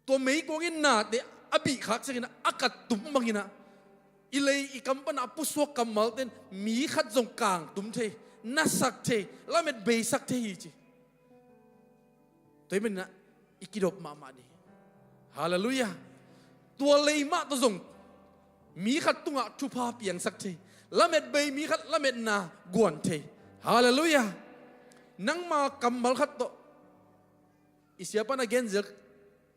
ตัวไม่กวงอินนาเตอบิขักสักนะอากาศตุ้มบังอินะอีเลยอีกำปนาปุสวกกำมัลเตนมีขัดจงกลางตุ้มเทนัสักเทแล้วมันเบสักเทฮีจีตัวมันนะอีกิดบมาดีฮาเลลูยาตัวเลยมาตัวจงมีขัดตุงะทุพาเปียงสักทีละเม็ดใบมีขัดละเม็ดนากวนเทฮาเลลูยานังมากำมัลขัดโตอิสยาปนาเกนเจ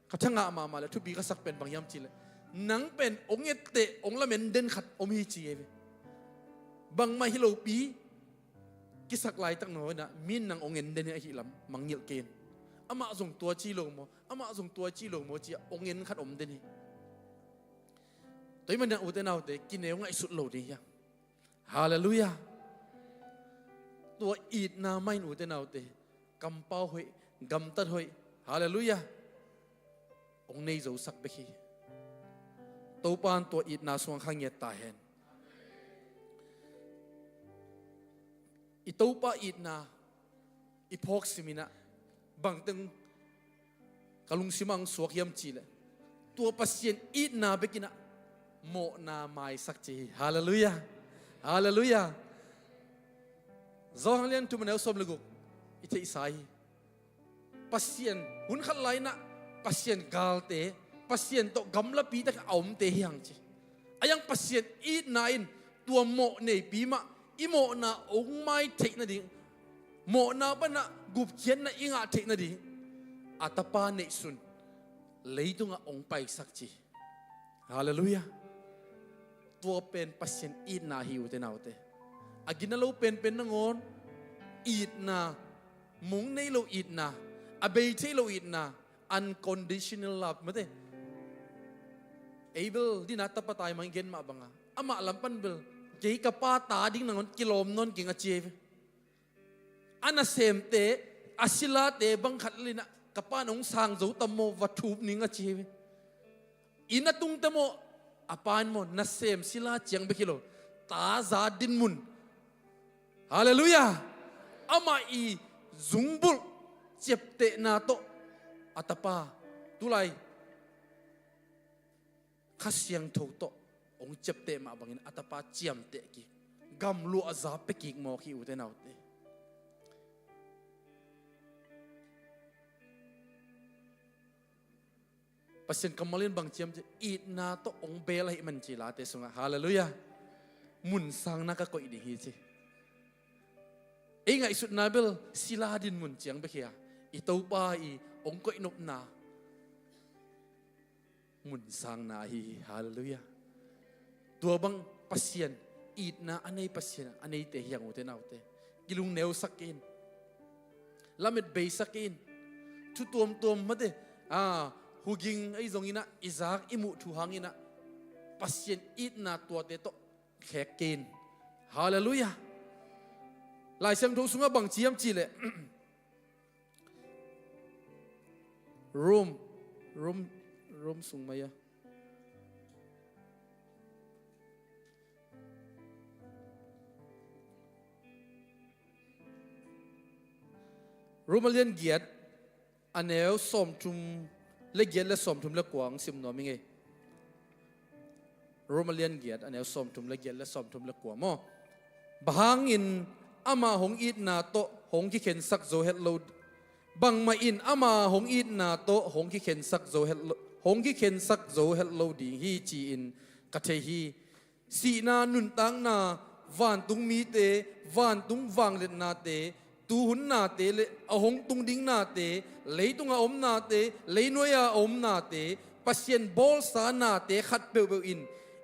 ขัดช่างอามาเลยทุบีก็สักเป็นบางยามจีเลยนังเป็นองเอเตองละเม็ดเด่นขัดอมฮิจีเอบางมาฮิโลปีกิสักลายตั้งน้อยนะมินนังองเอ็นเด่นไอฮิลำมังเยลเกนอามาส่งตัวจีโลโมอามาส่งตัวจีโลโมจีองเอ็นขัดอมเด่นตัวมันยังอุตนาวเตกินเอวง่ายสุดโลดียังฮาเลลูยาตัวอีดนาไม่อุตนาวเตกำเป้าหอยกำตัดหอยฮาเลลูยาองในเจ้าสักเบคีตัวปานตัวอีดนาสวงข้างเงียตาเห็นอีตัวปาอีดนาอีพอกซิมินะบางตึงกลุงซิมังสวกยำจีเลยตัวปัสเซียนอีดนาเบกินะโมนาไม่สักทีฮาเลลูยาฮาเลลูยาจอหังเลียนทุมันเอาสมลูกอิทธิสายปัสเซียนหุ่นขัดไหลนะปัสเซียนกาลเตปัสเซียนโตกำละปีตะเอามเตยังจีอายังปัสเซียนอีดนาอินตัวโมเนปีมาอิโมนาองไม่เทคนาดิโมนาปนะกุบเขียนนะอิงอาเทคนาดิอัตปาเนสุนเลยตุงอาองไปสักทีฮาเลลูยาตัวเป็นปัสเซียนอีดนาหิวเตนาวเตอากินเราเป็นนงอนอีดนามุงในเราอีดนาอเบยเทเราอีดนา unconditional love มาเตเอเบลดินาตปะตายมังเกนมาบังอ่ะอามาลัมปันเบลเกี่ยกับป้าตาดิ้งนงกิโลมนนกิงอาเจฟอันน่ะเสมเตอาศิลาเตบังขัดลินะกับป้าหนองสางโจตโมวัตถุนิงอาเจฟอินาตุงตโมapaan mo nasem sila tiang bekilo taza din mun haleluya ama i zungbul cepte na to atapa tulay khasyang tho to ong cepte ma bangin atapa chiam te ki gam lu azap pe ki mo ki uten autte pasien kamalin bang ciam it na to ong belai man cila te sunga haleluya mun sang na ka ko ini hi ci inga isut nabel sila din mun ciang bekia itau pa I ong ko inop na mun sang na hi haleluya tua bang pasien it na anay pasien anay te yang uten autte gilung neu sakin lamet be sakin tu tuom mate huging ay zongina Isaac imu tuhangina pasien it na tua te to khekin hallelujah lai sem tho sunga bang chiam chi le rom sung maya รูมาเลียนเกียรติอันเนวสมทุมเล็กเกียรติและสมทุมเล็กกวางสิมหน่วยมิงเอรูมาเลียนเกียรติอันเนวสมทุมเล็กเกียรติและสมทุมเล็กกวางมอบางอินอามาหงอีดนาโตหงที่เข็นสักโซเฮตโลดบังมาอินอามาหงอีดนาโตหงที่เข็นสักโซเฮตหงที่เข็นสักโซเฮตโลดีฮีจีอินกะเทฮีสีนานุนตังนาวานตุงมีเตวานตุงวังเลนาเตตูหุนนาเตเลอหงตุงดิงนาเตเลยตุงอาอมนาเตเลยนวยาอมนาเตปัสเซียนบอลสานาเตขัดเปลอิน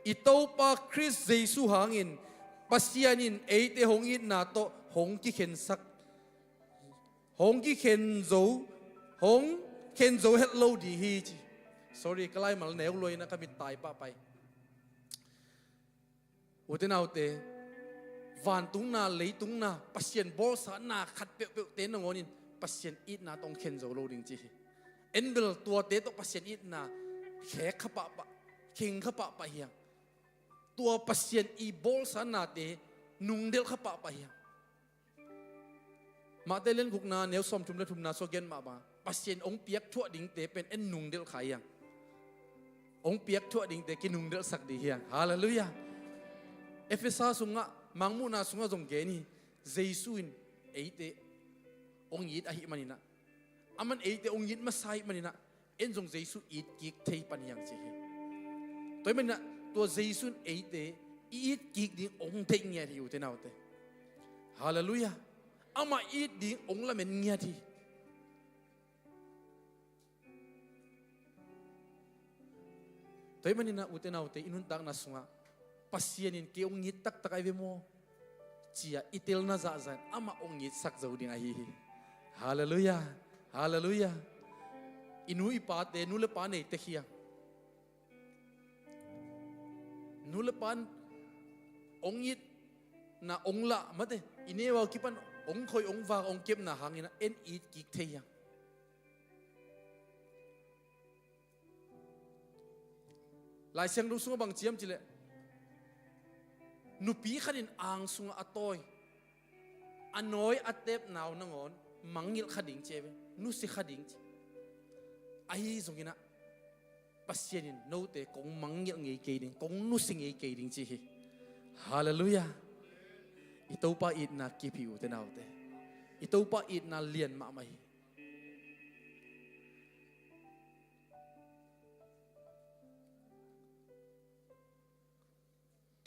อิโตปาคริสเจสุหางอินปัสเซียนินเอเตหงอินนาโตหงที่เข็นสักหงที่เข็นโซหงเข็นโซเฮตโลดีฮีจี sorry กลายมาแนวลอยนะก็มีตายป้าไปอุตนาอุเตวันตุงนาเลยตุงนาปัสเซียนบอลสานาขัดเปะเตนงอนินปัสเซียนอีนาต้องเข็นโซโลดิงจีเอ็นเบลตัวเตต้องปัสเซียนอีนาแขกขปะปะเข่งขปะปะเฮียงตัวปัสเซียนอีบอลสานาเตนุงเดลขปะปะเฮียงมาเตเลนกุกนาเนวสมทุมและทุมนาโซเกนมาบ้าปัสเซียนองเปียกทั่วดิงเตเป็นเอ็นนุงเดลขายยังองเปียกทั่วดิงเตกินุงเดลสักดีเฮียงฮาเลลูยาเอเฟซัสสุงะมังมูนาสุงะจงเกนี่เจสุอินเอเตองยิดอหิมันินะอามันเอเตองยิดมาไซมันินะเอ็นจงเจสุอีดกิกเทปันยังเจฮีตัวมันนะตัวเจสุนเอเตอีดกิกดิองเทงเงียที่อยู่ที่นั่นเตฮาเลลูยาอามาอีดดิองละเมนเงียที่ตัวมันนะอุตนาอุตอินุนตักนาสุงะpasienin ke ong ngit tak tak ai ve mo chia itel na za zan ama ong ngit sak zo ding ai hi hallelujah hallelujah inu ipa te nu le pa nei te khia nu le pan ong ngit na ong la ma te ine wa ki pan ong khoi ong wa ong kep na hangina en it ki the ya lai siang lu sunga bang chiam chileนุปีขัดินอ่างสุงอตอยอันน้อยอัตเตบหนาวนงอนมังยิลขัดิงเจเวนุสิขัดิงไอ้สงกินะปัสเซียนินโนเตกงมังยิลเงยเกดิงกงนุสิเงยเกดิงจีฮาเลลูยาอิตาปาอิดนากิพิวเตนาวเตอิตาปาอิดนาเลียนมาไม่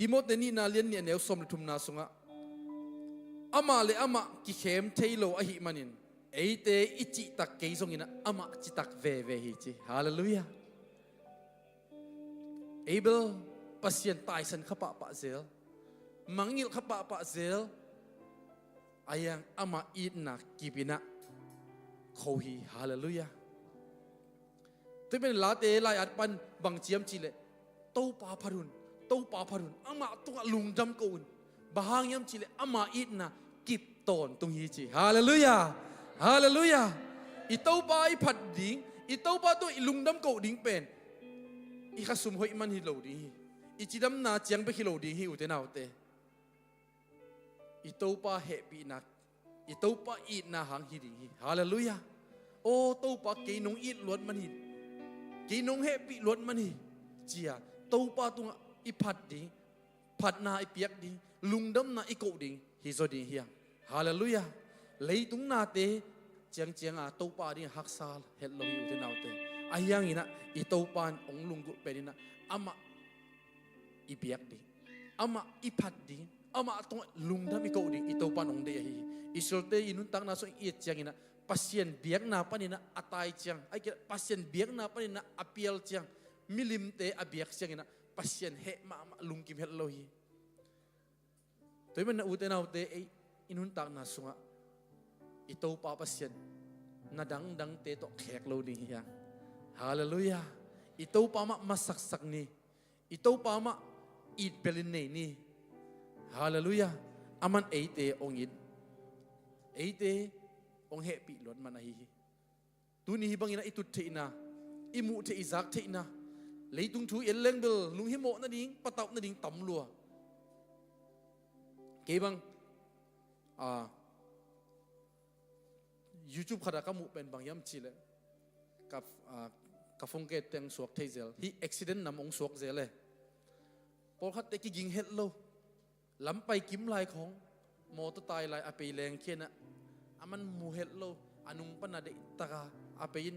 ติโมเตนีนาเลียนเนี่ยเนวสมทุมนาสุงะอามาเลอามากิเข้มเทโลอหิมันินเอเตอิจิตักเกยสงินะอามาจิตักเวเวฮิจิฮาเลลูยาเอเบลปัสเซียนตายสันขปะปะเซลมังยิลขปะปะเซลอายังอามาอีดนักกิบินะโคฮีฮาเลลูยาตัวเป็นลาเตลายอัดปันบังเจียมจิเลโตปาพารุนตัวป่าพรุนอามาตัวลุงดำกูนบางยามจิเลอามาอิดนะกิบตอนตรงฮีจีฮาเลลูยาฮาเลลูยาอีตัวป่าอีผัดดิ้งอีตัวป่าตัวลุงดำกูดิ้งเป็นอีข้าสุมหอยมันฮิโลดีอีจิดำนาเจียงไปฮิโลดีฮิอุเตนาอุเตอีตัวป่าเฮปีนักอีตัวป่าอิดนาหางฮิดิ้งฮาเลลูยาโอ้ตัวป่าเกยนงอิดล้วนมันฮิเกยนงเฮปีล้วนมันฮิเจียตัวป่าตัวอีผัดดิผัดนาอีเปียกดิลุงดำนาอีโกดิฮิโซดิเฮียฮาเลลูยาเลยตุงนาเตเจียงเจียงอาตัวปาดิฮักซาลเฮลโลฮิอุเทนาวเตอายังอินะอีตัวปานองลุงกุเป็นนะอามาอีเปียกดิอามาอีผัดดิอามาตัวลุงดำอีโกดิอีตัวปานองเดียฮีอิสราเอลอินุนตังนาส่งอีเจียงอินะปัสเซียนเบียกนาปานินะอัตายเจียงไอ้เกปัสเซียนเบียกนาปานินะอเปียลเจียงมิลิมเตอเบียกเจียงอินะปัสเซียนเฮมาลุงกิมเฮลโลฮีตัวมันอุตนาอุเตอินุนตักนาสุงะอิโตปาปัสเซียนนาดังเตโตแขกโลดีฮีฮาเลลูยาอิโตปามาสักนี่อิโตปามาอิดเปลินเนนี่ฮาเลลูยาอามันเอเตองอิดเอเตองเฮปีหลวนมันฮีตัวนี้บางอินะอิตุเทนะอิมุเทอิซักเทนะเลยตุงทูเอลเลงเบลลุงฮิโมนั่นเองปะตอบนั่นเองต่ำลัวเก็บัง YouTube ขดากัมุเป็นบางยามจีเลยกับฟงเกตเต็งสวกเทเซลฮีอุบิเหตุนำองสวกเซลเลยพอขัดเด็กยิงเฮ็ดโลล้ำไปกิมลายของมอเตอร์ไซค์ลายอาเปยแรงเขียนมันมูเฮ็ดโลอนุงปนัดตะกาอาเปยิน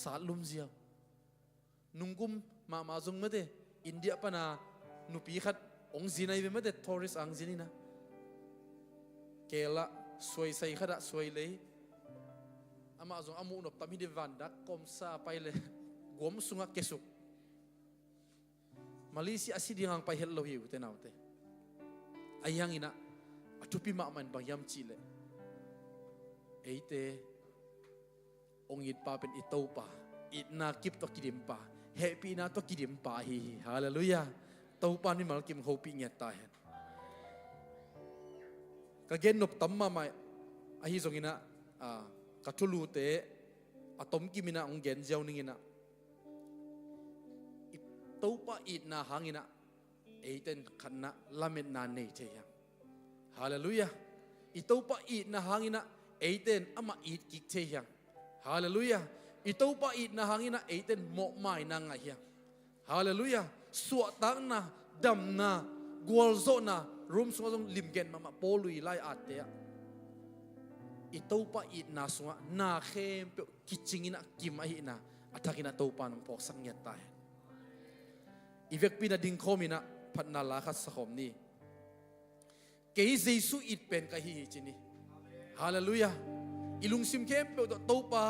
สารลุมเซียวนุงกุมมาจงไม่ได้อินเดียปนานุปีขัดองจีนายไม่ได้ทอริสอังจีนีนะเกละสวยใส่ขัดสวยเลยอามาจงอามุนบตามิเดวันดักคอมซาไปเลยกวมสุงะเกสุมาเลเซียสิดีหังไปเฮ็ดโลหิวเตนาวเตอายังอินะอจุปิมามันบางยามจีเลยเอเตองอิดปาเป็นอิโตปาอิดนากิบตัวกิดิมปาเฮปีนาตัวกิดิมปาฮีฮาเลลูยาเตาปานี่มากิมโฮปีเงียตายกะเกนนบตัมมาไม่อาฮิสงอินะกัทุลูเตอะตอมกิมินะองเกนเจ้านิ่งอินะเตาปาอิดนาหังอินะเอเตนขันนะลาเมนนาเนเทียฮาเลลูยาอิเตาปาอิดนาหังอินะเอเตนอามาอิดกิกเทียฮาเลลูยาอิเตาปาอิดนาหังอินะเอเตนโมไม่นางไงเฮียฮาเลลูยาสวดตังนะดำนะกวลโซนะรุมสงฆ์ลิมเกนมาโปลุยไลอาเตะอิเตาปาอิดนาสงฆ์นาเข้มเปกิจิงินะกิมไอนะอัฐกินะเตาปานปอกสังเกตตายอีเวกปีนะดิงโคมินะพัดนาลาคัสขอมนี่เกยเจสุอิดเป็นกะฮีจินีฮาเลลูยาอิลุงซิมเข้มเปเตาปา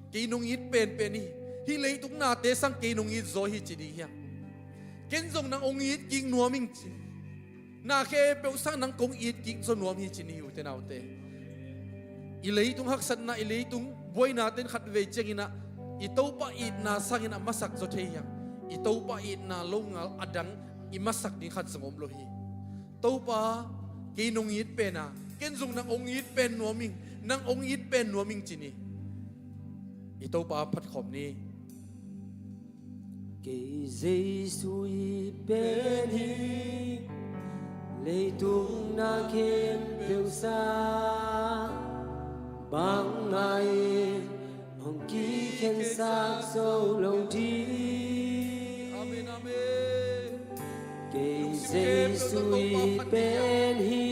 เกยนุงอิดเป็นนี่ฮิเลยตุกนาเตสังเกยนุงอิดโซฮิจินีเฮียเกนจงนังองอิดกิงนัวมิงจินาเคเปสังนังกงอิดกิงโซนัวมิจินีอยู่เตนาวเตอิเลยตุงฮักสันนาอิเลยตุงบวยนาเตนขัดเวจกินะอิเตาปาอิดนาสังอินะมาสักโซเทียงอิเตาปาอิดนาลงอดังอิมาสักดิขัดสงบโลหีเตาปาเกยนุงอิดเป็นนะเกนจงนังองอิดเป็นนัวมิงนังองอิดเป็นนัวมิงจินีอิเตาปาพัดขอมนี้เกเจสุยเป็นฮีเลยตุงนาเข้มเปียวซาบางไงองกีเข็นสักโซลงทีอาเมนอาเมนเกเจสุยเป็นฮี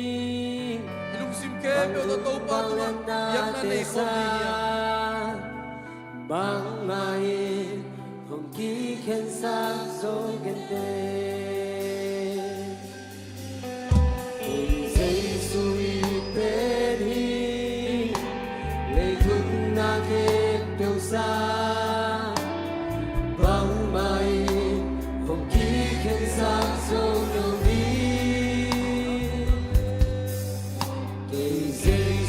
ลุงซิมเคเปียวตัวโตปาตัวยังนั่นเองคนนี้บางไงองกีเข็นสักโซกันเตเกเจสุยเป็นฮีเลยทุกนาเข็มเปียวซาบางไงองกีเข็นสักโซลงทีเกเจ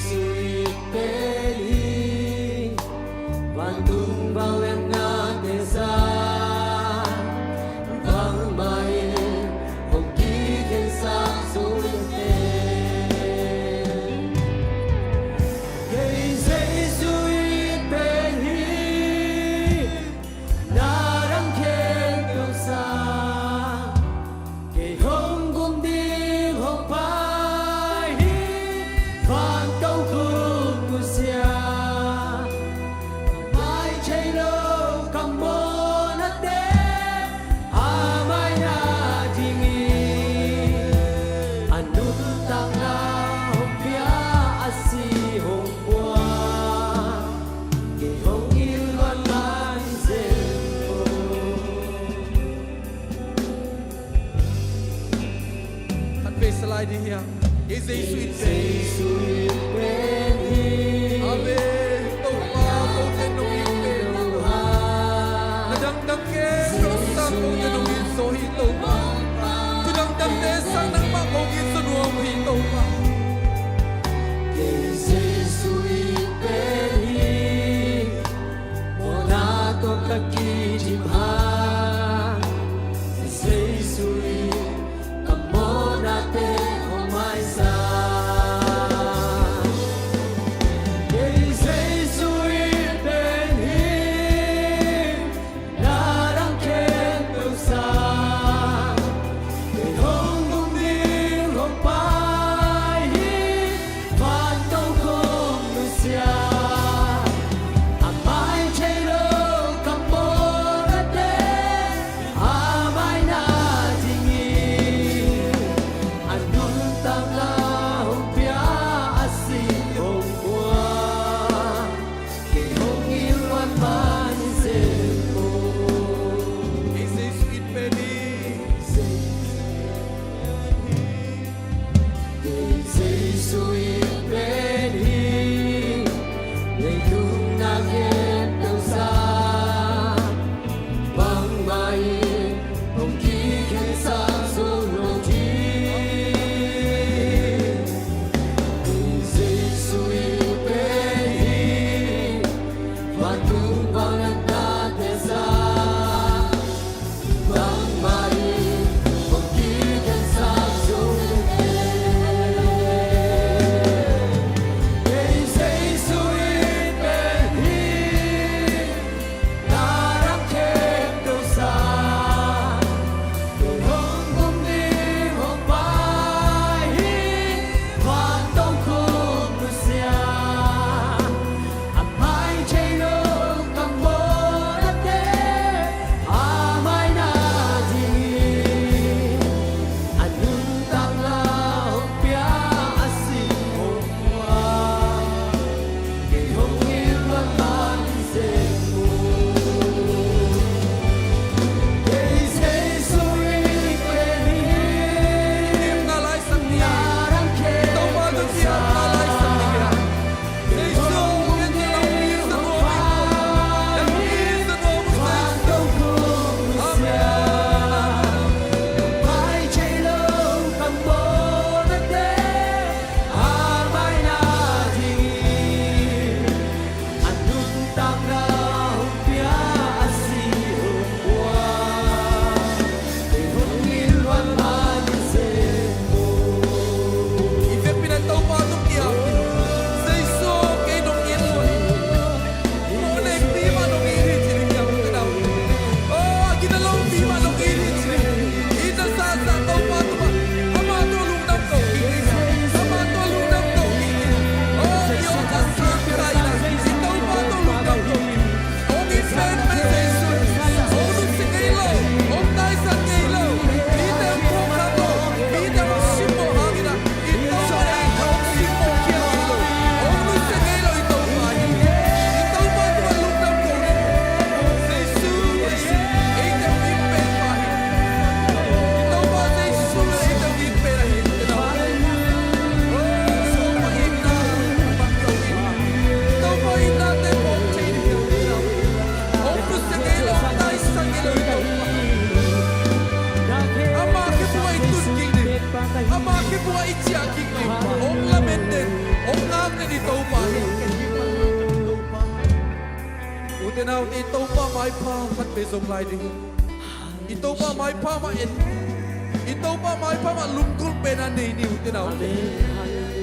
สุยเป็นฮีวันตุงบางแรงนาเตซาบางไงองกีเข็นสักโซลงทีเกเจสุยเป็นฮีนารังเข็มเปียวซาเกฮงกุมดีฮงไปฟังเก้าคุกุเสียไม่ใช่โลกคำโมนาเตอาไม่นาที่มีอนุตังนาฮงเปียอาศิฮงบัวเกฮงอิลวันมันเซโอ ท่านเบสไลด์ดีเฮียเกเจสุอิด เจสุยเป็นฮี อาเมนเตาปาโตเตนงอิดเป็น ฮา นะดังดังเกโรสังโตเตนงอิดโซฮิโตปาทุดังดังเตสังนังมาโองอิดสนัวมิโตปา เกเจสุยเป็นฮีโมนาโตตะกีจิมฮาเจสุยกับโมนาเตโอไม่ซาเกเจสุยเป็นฮีนารังเข็มเปียวซาเกฮงกุมดี ama ke bua ichia kikli ong la menden ong ngak te di tau pa utenau ti tau pa mai pa khat pe zong lai ding i tau pa mai pa ma en i tau pa mai pa ma lum kul pe na nei ni utenau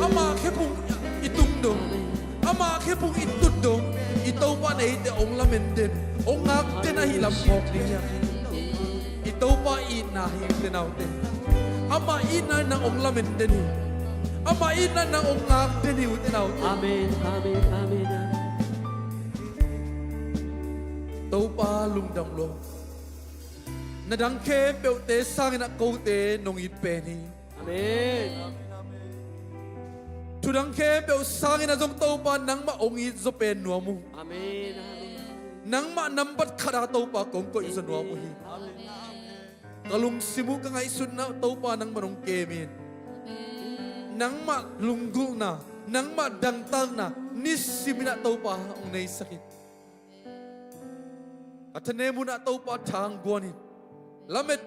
ama ke pung itung dong ama ke pung itut dong i tau pa nei te ong la menden ong ngak te na hi lam phok ding ya i tau pa i na hi utenau te ama ina na ong la menden ama ina na ong ngak te ni utenau Amen, amen, amen. tau pa lung dam lo na dang ke pe te sang na ko te nong it pe ni Amen. tu dang ke pe sang na jong tau pa nang ma ong it zo pe no mu Amen, amen. nang ma nam bat khara tau pa kong ko isa no mu hi kalung simu ka ngai sun na tau pa nang marong ke min nang ma lunggul na nang ma dang tang na nis simina tau pa ong nei sakit atane mu na tau pa thang guanin lamet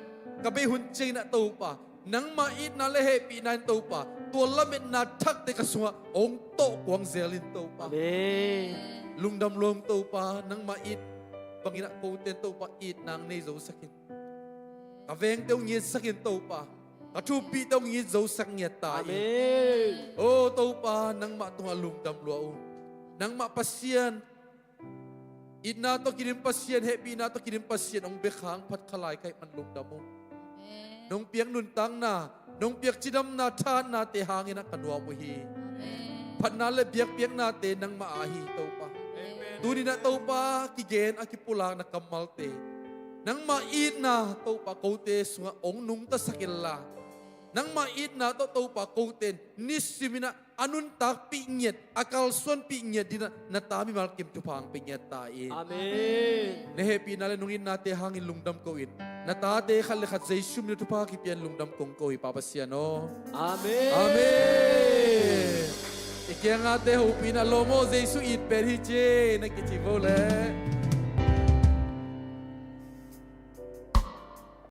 kabe hun chei na tau pa nang ma it na lehe pi nan tau pa to lamet na thak te kasua ong to kwang zelin tau pa Amen. lungdam lom tau pa nang ma it bangina ko ten tau pa it nang nei zo sakit kaveng teu ngi sakit tau pa ka thu pi teu ngi zo sak ngi ta Amen. o tau pa nang ma tunga lungdam lo nang ma pasien Ina to kirim pasien happy na to kirim pasien ong bekhang phat khalai kai man lung damo nong piang nun tang na nong piak chidam na than na te hangina kanwa mo hi phat na le piak na te nang maahi to pa tuni na to pa kigen akipulang na kamal te nang mait na to pa ko te sunga ong nung ta sakilla nang mait na to pa ko ten nisimina anun tak pi nyet akal son pi nyet dina natami malkim tupang pi nyet ta in Amen. nehe pi na le nungin nate hangin lungdam ko in natate khale khat zai shum ni tupa ki pian lungdam kong ko i papasiano Amen. amen ikyang ate ho pi na lomo jesu it per hi che na ki chi vole